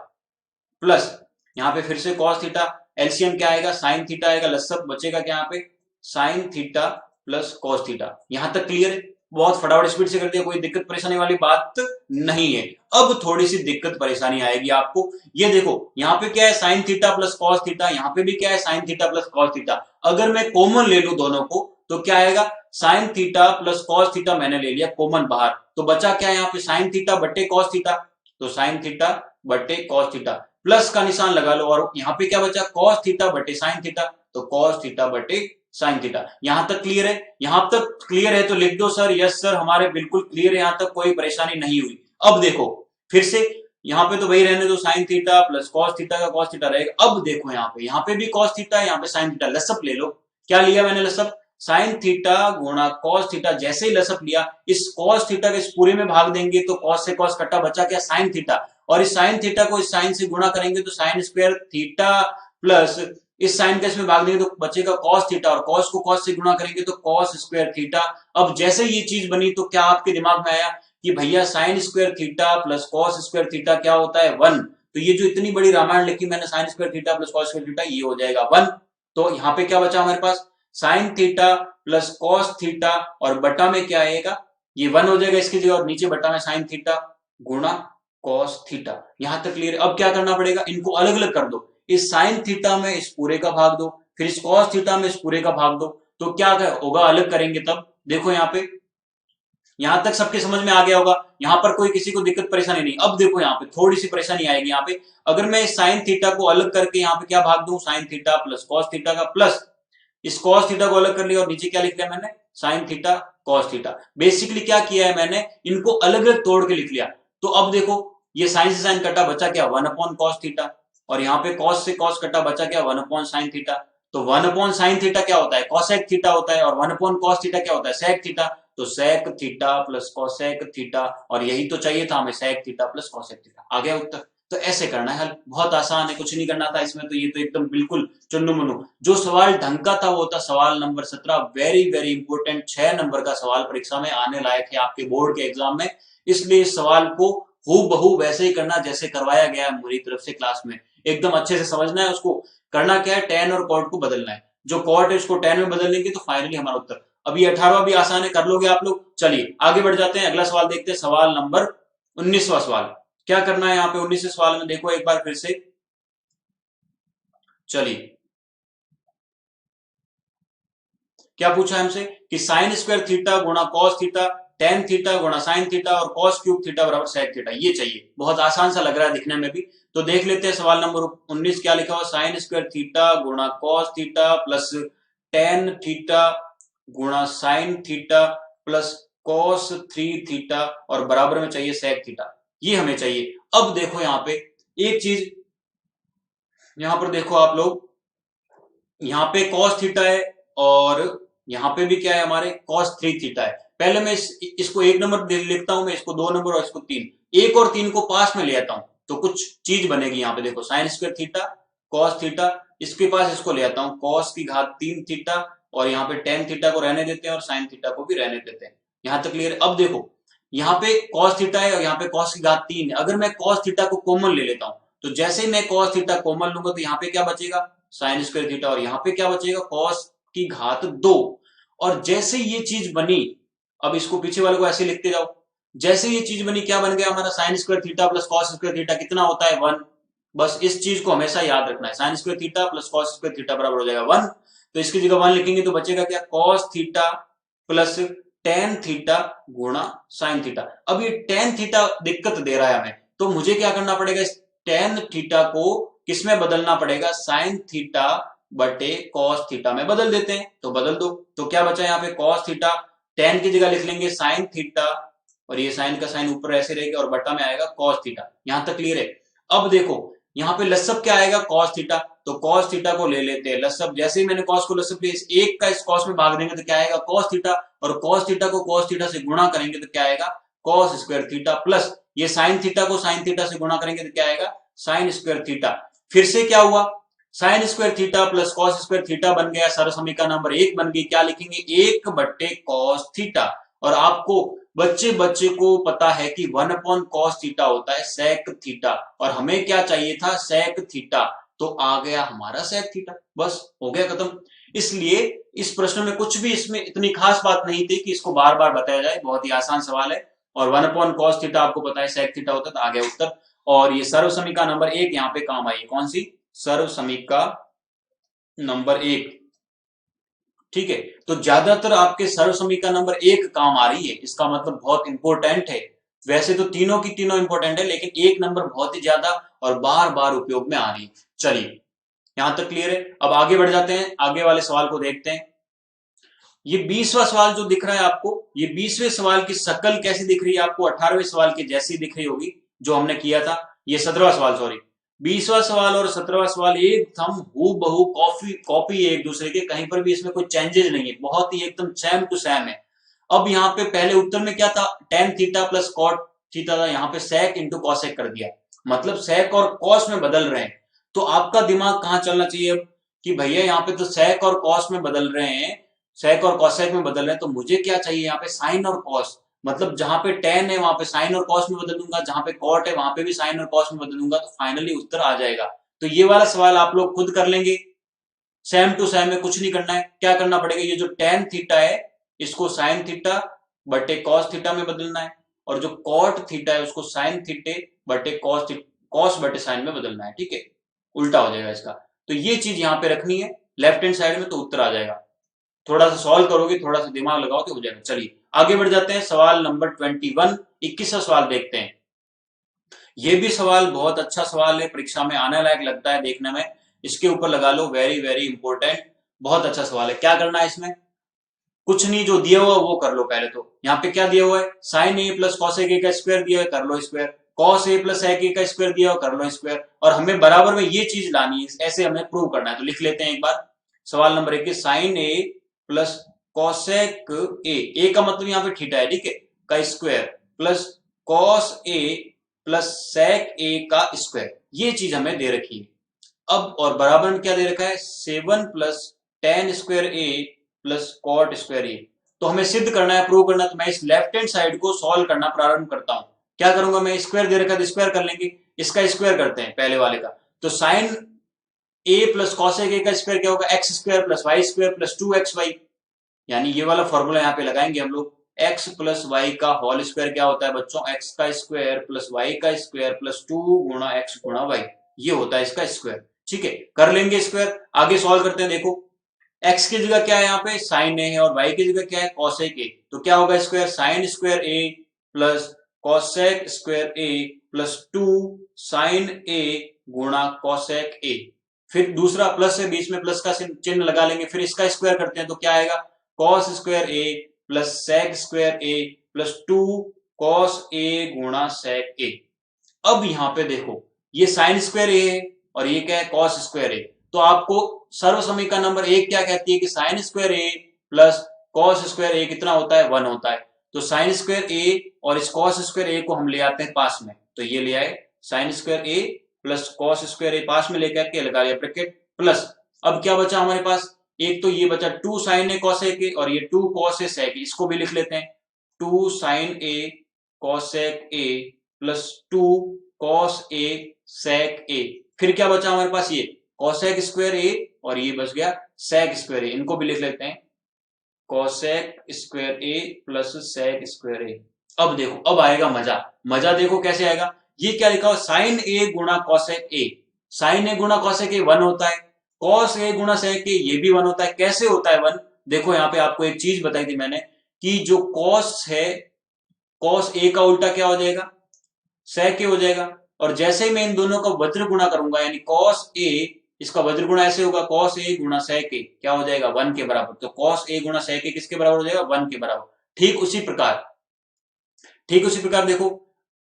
plus यहाँ पे फिर से कॉस थीटा, एलसीएम क्या आएगा, साइन थीटा आएगा, लसअप बचेगा क्या यहाँ पे, sine theta plus cos theta. यहां तक क्लियर है, बहुत फटाफट स्पीड से कर दिया, कोई दिक्कत परेशानी वाली बात नहीं है। अब थोड़ी सी दिक्कत परेशानी आएगी आपको, ये देखो यहाँ पे क्या है, sign theta plus cos theta, यहाँ पे भी क्या है, sign theta plus cos theta. अगर मैं कॉमन ले लू दोनों को तो क्या आएगा, sign theta plus cos theta मैंने ले लिया कॉमन बाहर, तो बचा क्या यहाँ पे, साइन थीटा बटे कॉस थीटा, तो साइन थीटा बटे कॉस थीटा, प्लस का निशान लगा लो, और यहाँ पे क्या बचा, कॉस थीटा बटे साइन थीटा, तो कॉस थीटा बटे साइन थीटा। यहां तक क्लियर है, यहां तक क्लियर है तो लिख दो सर, यस सर हमारे बिल्कुल क्लियर है, यहां तक कोई परेशानी नहीं हुई। अब देखो फिर से, यहाँ पे तो वही रहने दो, sign theta plus cos theta का कॉस थीटा रहेगा। अब देखो यहाँ पे भी कॉस थीटा है, यहाँ पे साइन थीटा, लसअप ले लो। क्या लिया मैंने लसअप, साइन थीटा गुणा कॉस थीटा, जैसे ही लसअप लिया, इस कॉस थीटा के इस पूरे में भाग देंगे तो कॉस से कॉस कटा, बचा क्या, साइन थीटा, और इस साइन थीटा को इस साइन से गुणा करेंगे तो साइन स्क्वायर थीटा, प्लस इस साइन का इसमें भाग देंगे तो बचेगा कॉस थीटा, और कॉस को कॉस से गुणा करेंगे तो कॉस स्क्वायर थीटा। अब जैसे ये चीज बनी तो क्या आपके दिमाग में आया कि भैया sign square theta plus cos square theta क्या होता है, 1। तो ये जो इतनी बड़ी रामायण लिखी मैंने, sign square theta plus cos square theta, ये हो जाएगा 1। तो यहाँ पे क्या बचा हमारे पास, sine theta plus cos theta, और बटा में क्या आएगा, ये 1 हो जाएगा इसकी जगह, और नीचे बटा में साइन थीटा गुणा कॉस थीटा। यहां तक क्लियर। अब क्या करना पड़ेगा, इनको अलग अलग कर दो, इस साइन थीटा में इस पूरे का भाग दो, फिर इस कॉस थीटा में इस पूरे का भाग दो, तो क्या होगा, अलग करेंगे तब। देखो यहाँ पे, यहां तक सबके समझ में आ गया होगा, यहां पर कोई किसी को दिक्कत परेशानी नहीं। अब देखो यहाँ पे थोड़ी सी परेशानी आएगी, यहाँ पे अगर मैं इस साइन थीटा को अलग करके यहाँ पे क्या भाग दूं, sign theta plus cos theta का, प्लस इस कॉस थीटा को अलग कर लिया और नीचे क्या लिख लिया मैंने, sine theta cos theta. Basically क्या किया है मैंने, इनको अलग अलग तोड़ के लिख लिया। तो अब देखो, ये साइन से साइन कटा, बचा क्या, 1 अपॉन कॉस थीटा, और यहाँ पे कॉस से कॉस कटा, बचा क्या, 1 अपॉन साइन थीटा। तो 1 अपॉन साइन थीटा क्या होता है, कॉसेक थीटा होता है, और 1 अपॉन कॉस थीटा क्या होता है, सेक थीटा। तो sec theta plus cosec theta, और यही तो चाहिए था हमें, sec theta plus cosec theta. आ गया उत्तर। तो ऐसे करना है हल, बहुत आसान है, कुछ नहीं करना था इसमें, तो ये तो एकदम बिल्कुल चुन्नू मुन्नू। जो सवाल ढंग का था वो था सवाल number 17, very very important, 6 number का सवाल परीक्षा में आने लायक है आपके बोर्ड के एग्जाम में। इसलिए इस सवाल को हूबहू वैसे ही करना जैसे करवाया गया है मेरी तरफ से क्लास में, एकदम अच्छे से समझना है। उसको करना क्या है, टेन और कॉट को बदलना है, जो कॉट है उसको टेन में बदल लेंगे तो फाइनली हमारा उत्तर। अभी 18वां भी आसान है, कर लोगे आप लोग। चलिए आगे बढ़ जाते हैं, अगला सवाल देखते हैं, सवाल नंबर 19वां सवाल। क्या करना है यहाँ पे 19वें सवाल में, देखो एक बार फिर से, चलिए क्या पूछा है हमसे कि साइन स्क्वायर थीटा गुणा कॉस थीटा, टेन थीटा गुणा साइन थीटा और कॉस क्यूब थीटा बराबर सेक थीटा, ये चाहिए। बहुत आसान सा लग रहा है दिखने में भी। तो देख लेते हैं सवाल नंबर 19 क्या लिखा हुआ, साइन स्क्वायर थीटा गुणा cos theta plus tan theta गुणा sine theta plus cos three theta और बराबर में चाहिए सेक थीटा, ये हमें चाहिए। अब देखो यहां पे एक चीज, यहां पर देखो आप लोग, यहाँ पे cos थीटा है और यहाँ पे भी क्या है हमारे cos थ्री थीटा है। पहले मैं इसको एक नंबर लिखता हूं, मैं इसको दो नंबर और इसको तीन, एक और तीन को पास में ले आता हूं तो कुछ चीज बनेगी। यहाँ पे देखो sign square theta cos theta, इसके पास इसको ले आता हूं cos की घात तीन थीटा और यहाँ पे टेन थीटा को रहने देते हैं और साइन थीटा को भी रहने देते हैं। यहां तक क्लियर। अब देखो यहाँ पे cos थीटा है और यहाँ पे cos की घात तीन है। अगर मैं cos थीटा को कॉमन ले लेता हूं तो जैसे ही मैं cos थीटा कॉमन लूंगा तो यहाँ पे क्या बचेगा, साइन स्क्वायर थीटा, और यहाँ पे क्या बचेगा cos की घात दो। और जैसे ये चीज बनी, अब इसको पीछे वाले को ऐसे लिखते जाओ, जैसे ये चीज बनी क्या बन गया हमारा, sign square theta plus cos square theta कितना होता है, वन। बस इस चीज को हमेशा याद रखना है, sine square theta plus cos square theta बराबर हो जाएगा वन। तो इसकी जगह वन लिखेंगे तो बचेगा क्या, cos theta plus tan theta गुणा साइन थीटा। अब ये टेन थीटा दिक्कत दे रहा है हमें, तो मुझे क्या करना पड़ेगा, इस टेन थीटा को किसमें बदलना पड़ेगा, साइन थीटा बटे कॉस थीटा में बदल देते हैं। तो बदल दो, तो क्या बचा यहाँ पे कॉस थीटा, टेन की जगह लिख लेंगे साइन थीटा और ये साइन का साइन ऊपर ऐसे रहेगा और बटा में आएगा कॉस थीटा। यहां तक क्लियर है। अब देखो यहाँ पे लसब क्या आएगा, कॉस थीटा, तो कॉस थीटा को ले लेते हैं लसब। जैसे ही मैंने कॉस को लसब लिया, इस एक का इस कॉस में भाग देंगे तो क्या आएगा, कॉस थीटा, और कॉस थीटा को कॉस थीटा से गुणा करेंगे तो क्या आएगा, कॉस स्क्वायर थीटा, प्लस ये साइन थीटा को साइन थीटा से गुणा करेंगे तो क्या आएगा, साइन स्क्वायर थीटा। फिर से क्या हुआ, sine square theta plus cos square theta बन गया, सरल समीकरण नंबर एक बन गई। क्या लिखेंगे, एक बट्टे कॉस थीटा। और आपको बच्चे बच्चे को पता है कि वन अपॉन कॉस थीटा होता है सेक थीटा, और हमें क्या चाहिए था, सेक थीटा। तो आ गया हमारा सेक थीटा, बस हो गया खत्म। इसलिए इस प्रश्न में कुछ भी इसमें इतनी खास बात नहीं थी कि इसको बार बार बताया जाए, बहुत ही आसान सवाल है। और वन अपॉन कॉस थीटा आपको पता है सेक थीटा होता है, तो आ गया उत्तर। और ये सर्व समीकरण नंबर एक यहाँ पे काम आई, कौन सी, सर्व समीकरण नंबर एक। ठीक है, तो ज्यादातर आपके सर्व समीकरण नंबर एक काम आ रही है, इसका मतलब बहुत इंपॉर्टेंट है। वैसे तो तीनों की तीनों इंपॉर्टेंट है, लेकिन एक नंबर बहुत ही ज्यादा और बार बार उपयोग में आ रही है। चलिए यहां तक क्लियर है। अब आगे बढ़ जाते हैं, आगे वाले सवाल को देखते हैं। ये 20वां सवाल जो दिख रहा है आपको, ये 20वें सवाल की शक्ल कैसी दिख रही है आपको, 18वें सवाल की जैसी दिख रही होगी जो हमने किया था। ये 17वां सवाल, सॉरी 20वां सवाल और 17वां सवाल एकदम हूबहू कॉपी है एक दूसरे के, कहीं पर भी इसमें कोई चेंजेस नहीं है, बहुत ही एकदम सेम टू सेम है। अब यहाँ पे पहले उत्तर में क्या था, tan theta plus cot theta था, यहाँ पे सेक इंटू कॉसेक कर दिया, मतलब सेक और कॉस में बदल रहे हैं। तो आपका दिमाग कहाँ चलना चाहिए अब, कि भैया यहाँ पे तो सेक और कॉस में बदल रहे हैं, सेक और कॉसेक में बदल रहे हैं, तो मुझे क्या चाहिए यहाँ पे, साइन और कॉस। मतलब जहां पे टेन है वहां पे साइन और कॉस में बदल दूंगा, जहां पे कॉट है वहां पे भी साइन और कॉस में बदल दूंगा, तो फाइनली उत्तर आ जाएगा। तो ये वाला सवाल आप लोग खुद कर लेंगे, सेम टू सेम है, कुछ नहीं करना है। क्या करना पड़ेगा, ये जो टेन थीटा है इसको साइन थीटा बटे कॉस थीटा में बदलना है, और जो कॉट थीटा है उसको साइन थीटे बटे कॉस बटे साइन में बदलना है। ठीक है, उल्टा हो जाएगा इसका। तो ये चीज यहाँ पे रखनी है लेफ्ट हैंड साइड में, तो उत्तर आ जाएगा। थोड़ा सा सॉल्व करोगे, थोड़ा सा दिमाग लगाओगे, हो जाएगा। चलिए आगे बढ़ जाते हैं, सवाल नंबर 21, 21वां सवाल देखते हैं। ये भी सवाल बहुत अच्छा सवाल है, परीक्षा में आने लायक लगता है देखने में, इसके ऊपर लगा लो वेरी वेरी इंपॉर्टेंट, बहुत अच्छा सवाल है। क्या करना है इसमें, कुछ नहीं, जो दिया हुआ वो कर लो पहले। तो यहाँ पे क्या दिया हुआ है, साइन ए प्लस कॉस ए का स्क्वायर दिया है, कर लो square, cos A plus sec A का स्क्वायर दिया हुआ, कर लो स्क्वायर, और हमें बराबर में ये चीज लानी है, ऐसे हमें प्रूव करना है। तो लिख लेते हैं एक बार, सवाल नंबर एक, sine A plus cosec A का मतलब यहाँ पे थीटा है, ठीक है, का square, plus cos A plus sec A का स्क्वायर, ये चीज हमें दे रखी है। अब और बराबर में क्या दे रखा है, seven plus tan square A plus cot square A. तो हमें सिद्ध करना है, प्रूव करना है। तो मैं इस लेफ्ट हैंड साइड को सॉल्व करना प्रारंभ करता हूं। क्या करूंगा मैं, स्क्वायर दे रखा है तो स्क्वायर कर लेंगे, इसका स्क्वायर करते हैं पहले वाले का। तो sine A plus cosec A का स्क्वायर क्या होगा, x square plus y square plus two x y, यानी ये वाला फॉर्मूला यहाँ पे लगाएंगे हम लोग। एक्स प्लस वाई का होल स्क्वायर क्या होता है बच्चों, एक्स का स्क्वायर प्लस वाई का स्क्वायर प्लस टू गुणा एक्स गुणा वाई, ये होता है इसका स्क्वायर। ठीक है, कर लेंगे स्क्वायर, आगे सॉल्व करते हैं। देखो एक्स की जगह क्या है यहाँ पे साइन ए है और वाई की जगह क्या है कॉसेक ए, तो क्या होगा square sine square A plus cosec square A plus 2 sine ए गुणा कॉसेक ए। फिर दूसरा प्लस है, बीच में प्लस का चिन्ह लगा लेंगे, फिर इसका स्क्वायर करते हैं तो क्या आएगा cos square A plus sec square A plus 2 cos ए गुणा सेक ए। अब यहां पे देखो ये साइन स्क्वायर ए है और ये क्या है कॉस स्क्वायर ए, तो आपको सर्व समीकरण नंबर एक क्या कहती है कि sine square A plus cos square ए कितना होता है 1 होता है। तो साइन स्क्वायर ए और इस कॉस स्क्वायर ए को हम ले आते हैं पास में, तो ये ले आए sine square A plus cos square ए पास में लेकर के लगा लिया ब्रैकेट प्लस। अब क्या बचा हमारे पास, एक तो ये बचा 2 साइन ए कॉस ए के और ये 2 कॉस ए सेक, इसको भी लिख लेते हैं 2 sine A cosec A plus 2 cos A sec A. फिर क्या बचा हमारे पास ये कॉसेक स्क्वायर ए और ये बच गया सेक स्क्वायर ए, इनको भी लिख लेते हैं cosec square A plus sec square ए। अब देखो अब आएगा मजा, मजा देखो कैसे आएगा, ये क्या लिखा हो साइन ए गुणा कॉसेक ए, साइन ए गुणा कॉसेक ए 1 होता है, कॉस ए गुणा सेक ए ये भी 1 होता है। कैसे होता है 1, देखो यहाँ पे आपको एक चीज बताई थी मैंने कि जो कॉस है कॉस ए का उल्टा क्या हो जाएगा सेक ए हो जाएगा, और जैसे ही मैं इन दोनों का वज्र गुणा करूंगा यानी कॉस ए, इसका वज्र गुणा ऐसे होगा कॉस ए गुणा सेक ए क्या हो जाएगा 1 के बराबर, तो कॉस ए गुणा सेक ए किसके बराबर हो जाएगा 1 के बराबर। ठीक उसी प्रकार देखो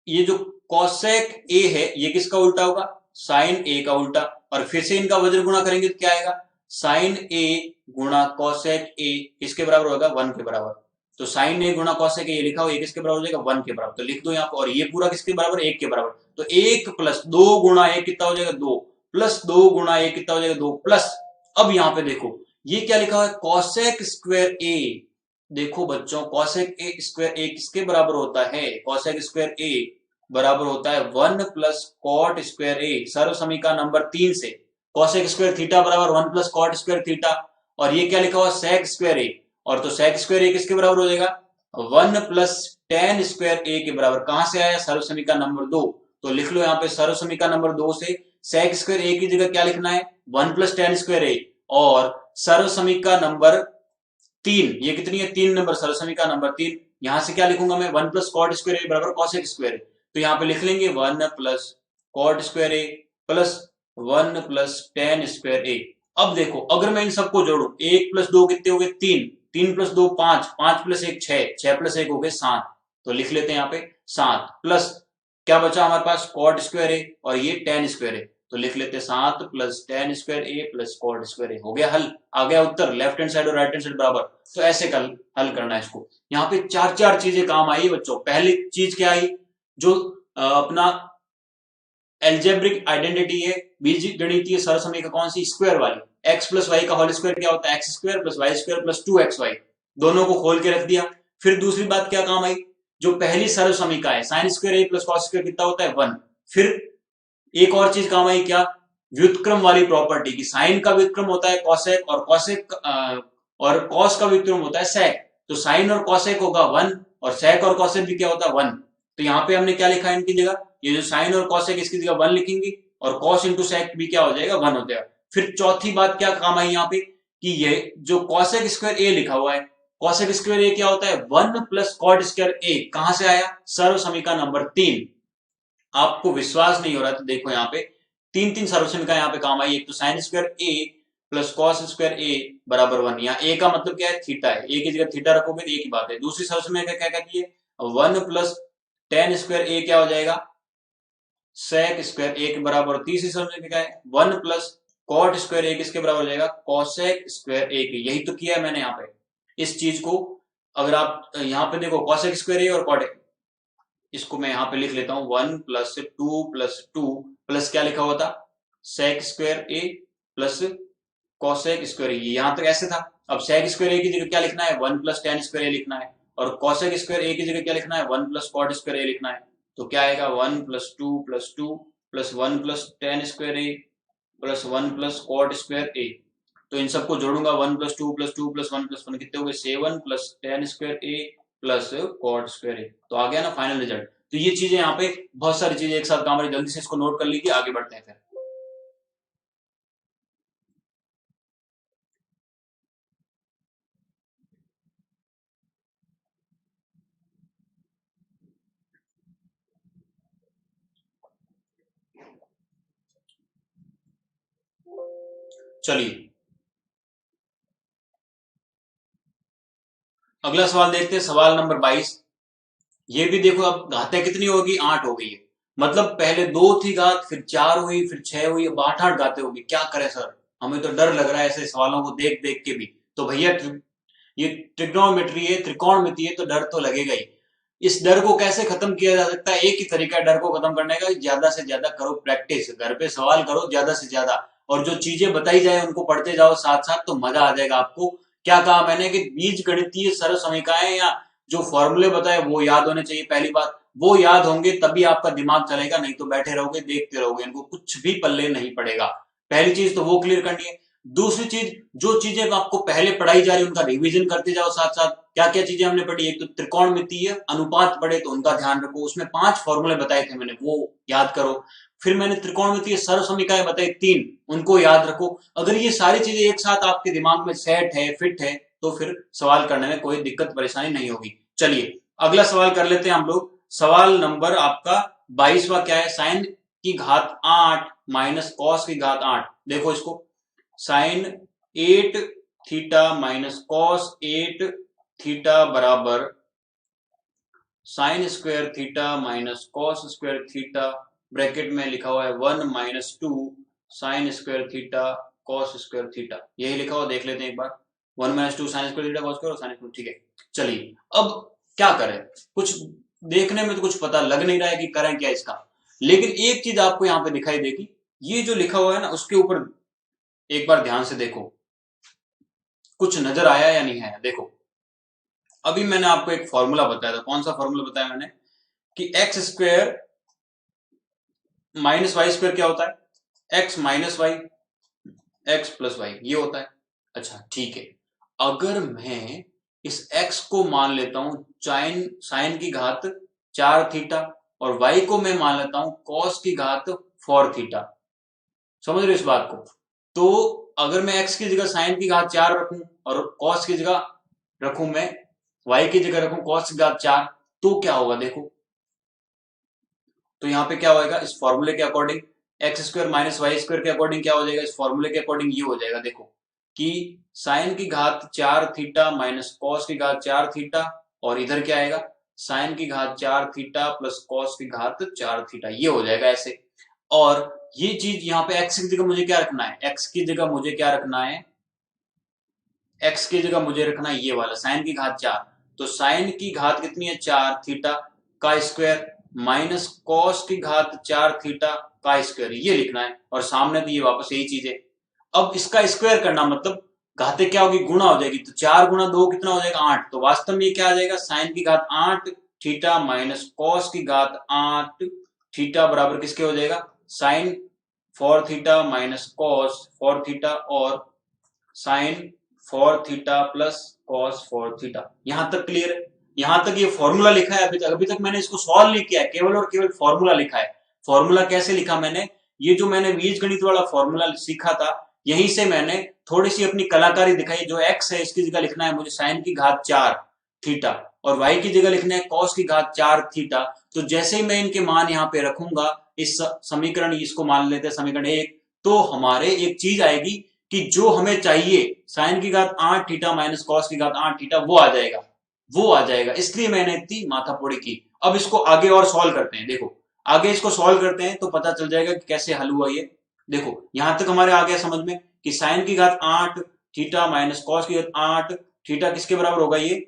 ये जो कॉसेक ए है ये किसका उल्टा होगा साइन ए का उल्टा, और फिर से इनका वज्र गुणा करेंगे तो क्या आएगा साइन ए गुणा कॉसेक ए किसके बराबर होगा 1 के बराबर। तो साइन ए गुणा कॉसेक ए ये लिखा हो ये किसके बराबर हो जाएगा 1 के बराबर, तो लिख दो यहाँ पर, और ये पूरा किसके बराबर 1 के बराबर, तो 1 प्लस 2 गुणा 1 कितना हो जाएगा 2 प्लस 2 गुणा 1 कितना हो जाएगा 2 प्लस। अब यहाँ पे देखो ये क्या लिखा हुआ है कॉसेक स्क्वायर ए, देखो बच्चों कॉसेक ए स्क्वायर ए किसके बराबर होता है कॉसेक स्क्वायर ए बराबर होता है 1 प्लस कॉट स्क्वायर ए, सर्व समीकरण नंबर 3 से कॉसेक स्क्वायर थीटा बराबर 1 प्लस कॉट स्क्वायर थीटा, और ये क्या लिखा हुआ सेक स्क्वायर ए, और तो सेक स्क्वायर ए किसके बराबर हो जाएगा 1 प्लस टेन स्क्वायर ए के बराबर, कहां से आया सर्व समीकरण नंबर 2, तो लिख लो यहाँ पे सर्व समीकरण नंबर 2 से सेक स्क्वायर ए की जगह क्या लिखना है 1 प्लस टेन स्क्वायर ए, और सर्व समीकरण नंबर 3 ये कितनी है 3 नंबर सर्व समीकरण नंबर 3, यहां से क्या लिखूंगा मैं 1 प्लस कॉट स्क्वायर ए बराबर कॉसेक स्क्वायर ए, तो यहाँ पे लिख लेंगे 1 plus cot square A plus 1 plus tan square ए। अब देखो अगर मैं इन सबको जोड़ू 1 प्लस 2 कितने हो गए 3, 3 प्लस 2 5, 5 प्लस 1 6, 6 प्लस 1 हो गए 7, तो लिख लेते हैं यहाँ पे 7 प्लस क्या बचा हमारे पास कॉट स्क्वायर ए और ये टेन स्क्वायर ए, तो लिख लेते हैं 7 plus tan square A plus cot square ए, हो गया हल, आ गया उत्तर लेफ्ट हैंड साइड और राइट हैंड साइड बराबर। तो ऐसे हल करना है इसको, यहाँ पे चार चार चीजें काम आई बच्चों। पहली चीज क्या आई जो अपना एल्जेब्रिक आइडेंटिटी है बीज गणितीय सरल समीकरण कौन सी स्क्वायर वाली, एक्स प्लस वाई का होल स्क्वायर क्या होता है x square plus y square plus 2xy, दोनों को खोल के रख दिया। फिर दूसरी बात क्या काम आई, जो पहली सरल समीकरण है sine square A plus cos square कितना होता है 1। फिर एक और चीज काम आई क्या, व्युत्क्रम वाली प्रॉपर्टी की, साइन का व्युत्क्रम होता है कॉसेक और कॉसेक और कॉस का व्युत्क्रम होता है सेक, तो साइन और कॉसेक होगा 1 और सेक और कॉसेक भी क्या होता है 1, तो यहाँ पे हमने क्या लिखा है इनकी जगह, ये जो साइन और कॉसेक इसकी जगह 1 लिखेंगे और कॉस इंटू सेक भी क्या हो जाएगा 1 हो जाएगा। फिर चौथी बात क्या काम आई यहाँ पे कि ये जो कॉसेक स्क्वायर ए लिखा हुआ है, कॉसेक स्क्वायर ए क्या होता है 1 प्लस कॉट स्क्वायर ए, कहां से आया सर्व समीकरण नंबर 3। आपको विश्वास नहीं हो रहा तो देखो यहाँ पे तीन तीन सर्व समीकरण यहाँ पे काम आई, एक तो sine square A plus cos square ए बराबर 1, यहाँ ए का मतलब क्या है थीटा है, ए की जगह थीटा रखोगे तो एक ही बात है। दूसरी सर्व समीकरण क्या कहती है 1 प्लस टेन स्क्वायर ए क्या हो जाएगा सेक स्क्वायर ए के बराबर। तीसरी सर्व समीकरण क्या है 1 प्लस कॉट स्क्वायर ए किसके बराबर हो जाएगा कॉसेक स्क्वायर ए के, यही तो किया है मैंने यहाँ पे इस चीज को। अगर आप यहाँ पे देखो कॉसेक स्क्वायर ए और कॉट, इसको मैं यहाँ पे लिख लेता हूं 1 प्लस 2 प्लस 2 प्लस क्या लिखा हुआ था sec square A plus cosec square ए, यहां तक ऐसे था। अब सेक स्क्वायर ए की जगह क्या लिखना है 1 प्लस टेन स्क्वायर ए लिखना है, और कॉसेक स्क्वायर ए की जगह क्या लिखना है 1 प्लस कॉट स्क्वायर ए लिखना है, तो क्या आएगा 1 plus 2 plus 2 plus 1 plus tan square A plus 1 plus cot square A, तो इन सबको जोड़ूंगा 1 प्लस 2 प्लस 2 प्लस 1 प्लस 1 कितने हो गए 7 plus tan square A plus cot square A, तो आ गया ना फाइनल रिजल्ट। तो ये चीजें यहाँ पे बहुत सारी चीजें एक साथ काम आ रही, जल्दी से इसको नोट कर लीजिए आगे बढ़ते हैं फिर। चलिए अगला सवाल देखते हैं, सवाल नंबर 22। ये भी देखो, अब घातें कितनी होगी, 8 हो गई है। मतलब पहले 2 थी घात, फिर 4 हुई, फिर 6 हुई, अब 8 घातें होगी। क्या करें सर, हमें तो डर लग रहा है ऐसे सवालों को देख देख के भी। तो भैया ये ट्रिग्नोमेट्री है, त्रिकोणमिति है, तो डर तो लगेगा ही। इस डर को कैसे खत्म किया जा सकता है? एक ही तरीका है डर को खत्म करने का, ज्यादा से ज्यादा करो प्रैक्टिस, घर पे सवाल करो ज्यादा से ज्यादा, और जो चीजें बताई जाए उनको पढ़ते जाओ साथ साथ, तो मजा आ जाएगा आपको। क्या कहा मैंने कि बीज गणितीय सरल समीकरणें या जो फॉर्मूले बताए वो याद होने चाहिए। पहली बात, वो याद होंगे तभी आपका दिमाग चलेगा, नहीं तो बैठे रहोगे देखते रहोगे, इनको कुछ भी पल्ले नहीं पड़ेगा। पहली चीज तो वो क्लियर करनी है। दूसरी चीज, जो चीजें आपको पहले पढ़ाई जा रही है उनका रिवीजन करते जाओ साथ साथ। क्या क्या चीजें हमने पढ़ी, एक तो त्रिकोणमितीय अनुपात पढ़े तो उनका ध्यान रखो, उसमें 5 फॉर्मूले बताए थे मैंने, वो याद करो। फिर मैंने त्रिकोणमितीय सरल समीकरण बताई 3, उनको याद रखो। अगर ये सारी चीजें एक साथ आपके दिमाग में सेट है, फिट है, तो फिर सवाल करने में कोई दिक्कत परेशानी नहीं होगी। चलिए अगला सवाल कर लेते हैं हम लोग। सवाल नंबर आपका 22वां क्या है, साइन की घात 8 माइनस कॉस की घात 8। देखो इसको, sine 8 theta minus cos 8 theta बराबर sine square theta minus cos square theta, bracket में लिखा हुआ है 1 minus 2 sine square theta cos square theta, यही लिखा हुआ, देख लेते हैं एक बार। 1 minus 2 sine square theta cos square sine square, ठीक है। चलिए अब क्या करें, कुछ देखने में तो कुछ पता लग नहीं रहा है कि करें क्या इसका, लेकिन एक चीज आपको यहां पे दिखाई देगी, ये जो लिखा हुआ है ना उसके ऊपर एक बार ध्यान से देखो, कुछ नजर आया या नहीं आया। देखो अभी मैंने आपको एक फॉर्मूला बताया था, कौन सा फॉर्मूला बताया मैंने, कि x square minus y square क्या होता है, x minus y x plus y, ये होता है। अच्छा ठीक है, अगर मैं इस x को मान लेता हूं साइन साइन की घात 4 थीटा, और y को मैं मान लेता हूं cos की घात 4 थीटा, समझ रहे हो इस बात को? तो अगर मैं x की जगह साइन की घात 4 रखूं और cos की जगह रखूं मैं y की जगह रखूं cos की घात 4, तो क्या होगा देखो। तो यहां पे क्या होगा, इस फॉर्मूले के according x square minus y square के अकॉर्डिंग क्या हो जाएगा, इस फॉर्मूले के अकॉर्डिंग ये हो जाएगा। देखो कि साइन की घात 4 थीटा माइनस कॉस की घात 4 थीटा, और इधर क्या आएगा, साइन की घात 4 थीटा प्लस कॉस की घात 4 थीटा, ये हो जाएगा ऐसे। और ये चीज यहाँ पे एक्स की जगह मुझे क्या रखना है, एक्स की जगह मुझे क्या रखना है, एक्स की जगह मुझे रखना है ये वाला साइन की घात 4। तो साइन की घात कितनी है, 4 थीटा का स्क्वायर माइनस कॉस की घात 4 थीटा का स्क्वायर, ये लिखना है, और सामने तो ये वापस यही चीज है। अब इसका स्क्वायर करना मतलब घातें क्या होगी, गुणा हो जाएगी, तो 4 गुणा 2 कितना हो जाएगा, 8। तो वास्तव में ये क्या आ जाएगा, साइन की घात 8 थीटा माइनस कॉस की घात 8 थीटा बराबर किसके हो जाएगा, sine 4 theta minus cos 4 theta और sine 4 theta plus cos 4 theta. यहां तक क्लियर है? यहां तक ये फॉर्मूला लिखा है, अभी तक मैंने इसको सॉल्व नहीं किया है, केवल और केवल फॉर्मूला लिखा है। फॉर्मूला कैसे लिखा मैंने, ये जो मैंने बीज गणित वाला फॉर्मूला सीखा था, यहीं से मैंने थोड़ी सी अपनी कलाकारी दिखाई। जो एक्स है इसकी जगह लिखना है मुझे साइन की घात 4 थीटा, और वाई की जगह लिखना है कॉस की घात 4 थीटा। तो जैसे ही मैं इनके मान यहाँ पे रखूंगा, इस समीकरण, इसको मान लेते हैं समीकरण 1, तो हमारे एक चीज आएगी कि जो हमें चाहिए साइन की घात 8 थीटा माइनस कॉस की घात 8 थीटा, वो आ जाएगा, वो आ जाएगा। इसलिए मैंने इतनी माथापोड़ी की। अब इसको आगे और सॉल्व करते हैं। देखो आगे इसको सॉल्व करते हैं तो पता चल जाएगा कि कैसे हल हुआ ये। देखो यहां तक हमारे आ गया समझ में कि साइन की घात 8 थीटा माइनस कॉस की घात 8 थीटा किसके बराबर होगा, ये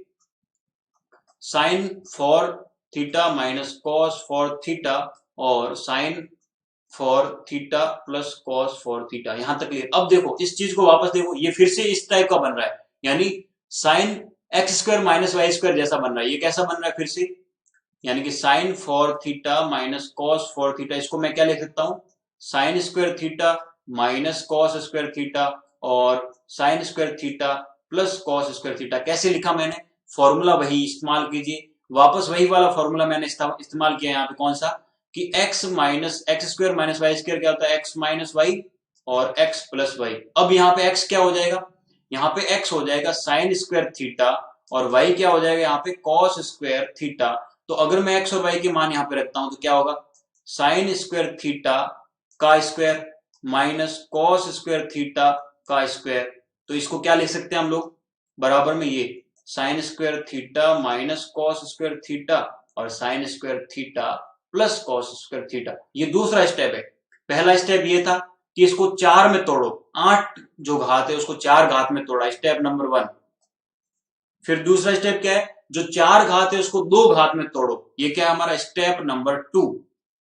sine 4 theta minus cos 4 theta और sine 4 theta plus cos 4 theta. यहां तक क्लियर? अब देखो इस चीज को वापस देखो, ये फिर से इस टाइप का बन रहा है, यानी sine x square minus y square जैसा बन रहा है। ये कैसा बन रहा है फिर से, यानी कि sine 4 theta minus cos 4 theta, इसको मैं क्या लिख सकता हूं, sine square theta minus cos square theta और sine square theta plus cos square theta. कैसे लिखा मैंने, फॉर्मूला वही इस्तेमाल कीजिए, वापस वही वाला फॉर्मूला मैंने इस्तेमाल किया यहाँ पे, कौन सा, कि x minus x square minus y square क्या होता है, x माइनस वाई और x प्लस वाई। अब यहाँ पे x क्या हो जाएगा, यहाँ पे x हो जाएगा साइन स्क्वायर थीटा और y क्या हो जाएगा यहाँ पे कॉस स्क्वायर थीटा। तो अगर मैं x और y के मान यहाँ पे रखता हूं तो क्या होगा, साइन स्क्वायर थीटा का square minus cos square theta का स्क्वायर। तो इसको क्या लिख सकते हैं हम लोग, बराबर में ये sine square theta minus cos square theta और sine square theta plus cos square theta. ये दूसरा स्टेप है। पहला स्टेप ये था कि इसको 4 में तोड़ो, 8 जो घात है उसको 4 घात में तोड़ा, स्टेप नंबर 1। फिर दूसरा स्टेप क्या है, जो 4 घात है उसको 2 घात में तोड़ो, ये क्या है हमारा स्टेप नंबर 2।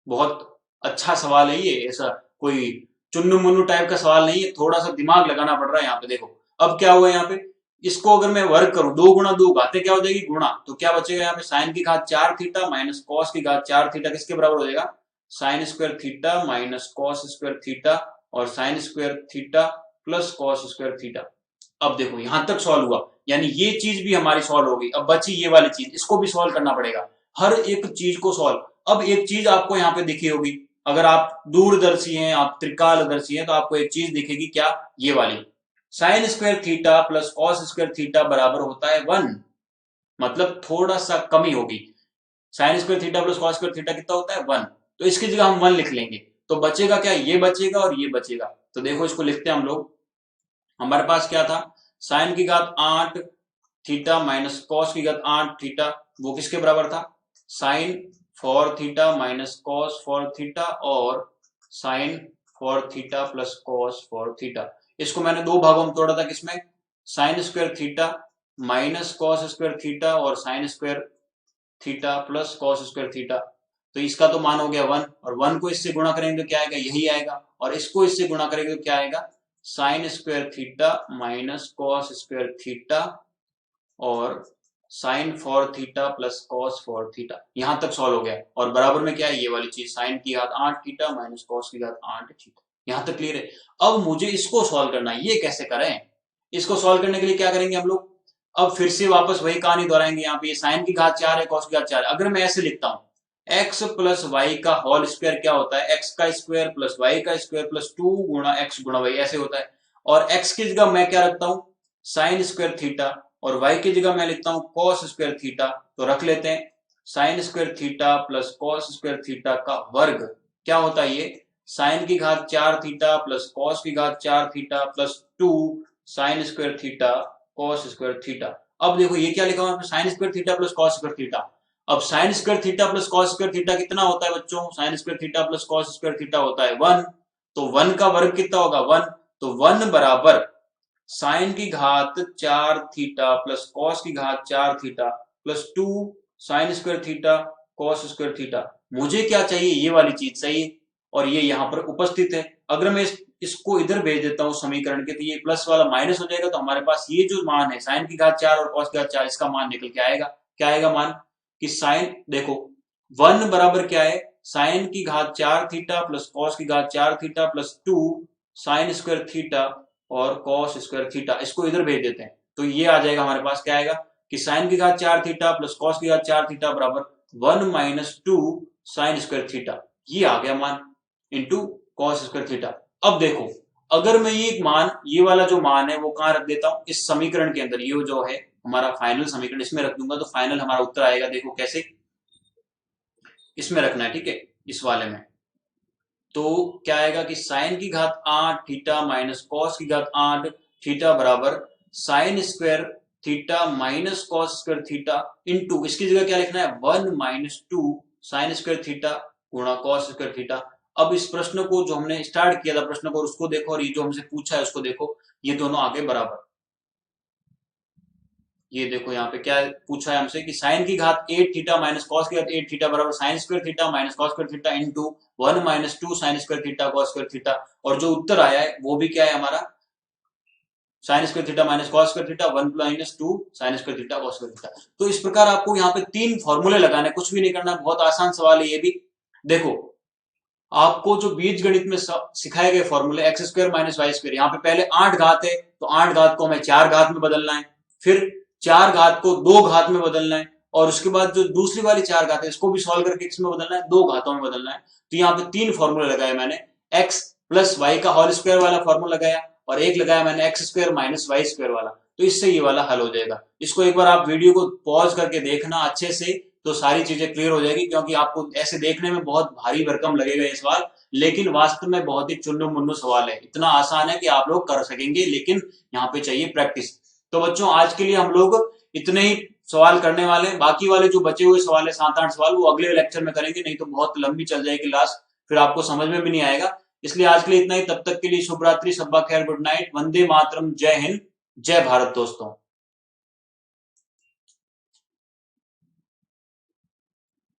बहुत अच्छा सवाल है ये, ऐसा कोई चुन्नू मुन्नू टाइप का सवाल नहीं है, थोड़ा सा दिमाग लगाना पड़ रहा है यहाँ पे। देखो अब क्या हुआ यहाँ पे, इसको अगर मैं वर्क करूं 2 गुणा 2 घातें क्या हो जाएगी, गुणा, तो क्या बचेगा यहाँ पे साइन की घात 4 थीटा माइनस कॉस की घात 4 थीटा किसके बराबर हो जाएगा, sine square theta minus cos square theta और sine square theta plus cos square theta. अब देखो यहां तक सॉल्व हुआ, यानी ये चीज भी हमारी सॉल्व हो गई। अब बची ये वाली चीज, इसको भी सॉल्व करना पड़ेगा, हर एक चीज को सॉल्व। अब एक चीज आपको यहाँ पे दिखी होगी, अगर आप दूरदर्शी हैं, आप त्रिकालदर्शी हैं, तो आपको एक चीज दिखेगी, क्या, ये वाली, sign square theta plus cos square theta बराबर होता है 1, मतलब थोड़ा सा कमी होगी। Sign square theta plus cos square theta कितना होता है 1, तो इसकी जगह हम 1 लिख लेंगे, तो बचेगा क्या, ये बचेगा और ये बचेगा। तो देखो इसको लिखते हैं हम लोग, हमारे पास क्या था, साइन की घात 8 थीटा माइनस कॉस की घात 8 थीटा, वो किसके बराबर था, sine 4 theta minus cos 4 theta और sine 4 theta plus cos 4 theta. इसको मैंने 2 भागों में तोड़ा था, किसमें, sine square theta minus cos square theta और sine square theta plus cos square theta. तो इसका तो मान हो गया 1, और 1 को इससे गुणा करेंगे तो क्या आएगा, यही आएगा, और इसको इससे गुणा करेंगे तो क्या आएगा, sine square theta minus cos square theta और sine 4 theta plus cos 4 theta. यहां तक सॉल्व हो गया, और बराबर में क्या है, ये वाली चीज, साइन की घात 8 थीटा माइनस कॉस की घात 8 थीटा। यहां तक क्लियर है। अब मुझे इसको सॉल्व करना है, ये कैसे करें, इसको सॉल्व करने के लिए क्या करेंगे हम लोग, अब फिर से वापस वही कहानी दोहराएंगे। यहाँ पे साइन की घात 4 है, कॉस की घात 4 है, अगर मैं ऐसे लिखता हूं, एक्स प्लस वाई का होल स्क्वायर क्या होता है, एक्स का स्क्वायर प्लस वाई का स्क्वायर प्लस 2 गुणा एक्स गुणा वाई, ऐसे होता है। और एक्स की जगह मैं क्या रखता हूं, साइन स्क्वायर थीटा, और वाई की जगह मैं लिखता हूं कॉस स्क्वायर थीटा। तो रख लेते हैं, sign square theta plus cos square theta का वर्ग क्या होता है, ये साइन की घात 4 थीटा प्लस कॉस की घात 4 theta plus 2 sine square theta cos square theta. अब देखो ये क्या लिखा हुआ है, sine square theta plus cos square theta. अब sine square theta plus cos square theta कितना होता है बच्चों, sine square theta plus cos square theta होता है 1, तो 1 का वर्ग कितना होगा 1, तो 1 बराबर साइन की घात 4 थीटा प्लस कॉस की घात 4 theta plus 2 sine square theta cos square theta. मुझे क्या चाहिए, ये वाली चीज चाहिए, और ये यहां पर उपस्थित है। अगर मैं इसको इधर भेज देता हूं समीकरण के, तो ये प्लस वाला माइनस हो जाएगा, तो हमारे पास ये जो मान है साइन की घात 4 और कॉस की घात 4, इसका मान निकल के आएगा। क्या आएगा मान, कि साइन, देखो 1 बराबर क्या है, साइन की घात 4 थीटा प्लस कॉस की घात 4 theta plus 2 sine square theta और कॉस स्क्वायर थीटा। इसको इधर भेज देते हैं, तो ये आ जाएगा हमारे पास, क्या आएगा कि साइन की घात 4 थीटा प्लस कॉस की घात 4 थीटा बराबर 1 माइनस 2 साइन स्क्वायर थीटा, ये आ गया मान, इंटू कॉस स्क्वायर थीटा। अब देखो, अगर मैं ये मान, ये वाला जो मान है वो कहां रख देता हूं, इस समीकरण के अंदर, ये जो है हमारा फाइनल समीकरण, इसमें रख दूंगा, तो फाइनल हमारा उत्तर आएगा। देखो कैसे, इसमें रखना है, ठीक है, इस वाले में। तो क्या आएगा कि साइन की घात 8 थीटा माइनस कॉस की घात 8 थीटा बराबर sine square theta minus cos square theta into, इसकी जगह क्या लिखना है, 1 माइनस 2 साइन स्क्वायर थीटा गुणा कॉस स्क्वायर थीटा। अब इस प्रश्न को जो हमने स्टार्ट किया था प्रश्न को, उसको देखो, और ये जो हमसे पूछा है उसको देखो, ये दोनों आगे बराबर। ये देखो यहाँ पे क्या पूछा है हमसे, कि साइन की घात 8 थीटा माइनस कॉस की घात 8 थीटा बराबर sine square theta minus cos square theta into 1 minus 2 sine square theta cos square theta. और जो उत्तर आया है वो भी क्या है हमारा, sign square theta minus cos square theta 1 minus 2 sine square theta cos square theta. तो इस प्रकार आपको यहाँ पे 3 फॉर्मूले लगाने, कुछ भी नहीं करना, बहुत आसान सवाल है ये भी। देखो आपको जो बीज गणित में सिखाए गए फॉर्मूले, x square minus y square, यहाँ पे पहले 8 घात है, तो 8 घात को हमें 4 घात में बदलना है, फिर 4 घात को 2 घात में बदलना है, और उसके बाद जो दूसरी वाली 4 घात है इसको भी सॉल्व करके किसमें बदलना है, 2 घातों में बदलना है। तो यहाँ पे 3 फॉर्मूले लगाए मैंने, एक्स प्लस वाई का होल स्क्वायर वाला फॉर्मूला लगाया, और एक लगाया मैंने x square minus y square वाला। तो इससे ये वाला हल हो जाएगा। इसको एक बार आप वीडियो को पॉज करके देखना अच्छे से, तो सारी चीजें क्लियर हो जाएगी, क्योंकि आपको ऐसे देखने में बहुत भारी भरकम लगेगा ये सवाल, लेकिन वास्तव में बहुत ही चुन्नू मुन्नू सवाल है। इतना आसान है कि आप लोग कर सकेंगे, लेकिन यहाँ पे चाहिए प्रैक्टिस। तो बच्चों आज के लिए हम लोग इतने ही सवाल करने वाले हैं। बाकी वाले जो बचे हुए सवाल है 7-8 सवाल, वो अगले लेक्चर में करेंगे, नहीं तो बहुत लंबी चल जाएगी क्लास, फिर आपको समझ में भी नहीं आएगा। इसलिए आज के लिए इतना ही। तब तक के लिए शुभ रात्रि, शब्बा खैर, गुड नाइट, वंदे मातरम, जय हिंद, जय भारत दोस्तों।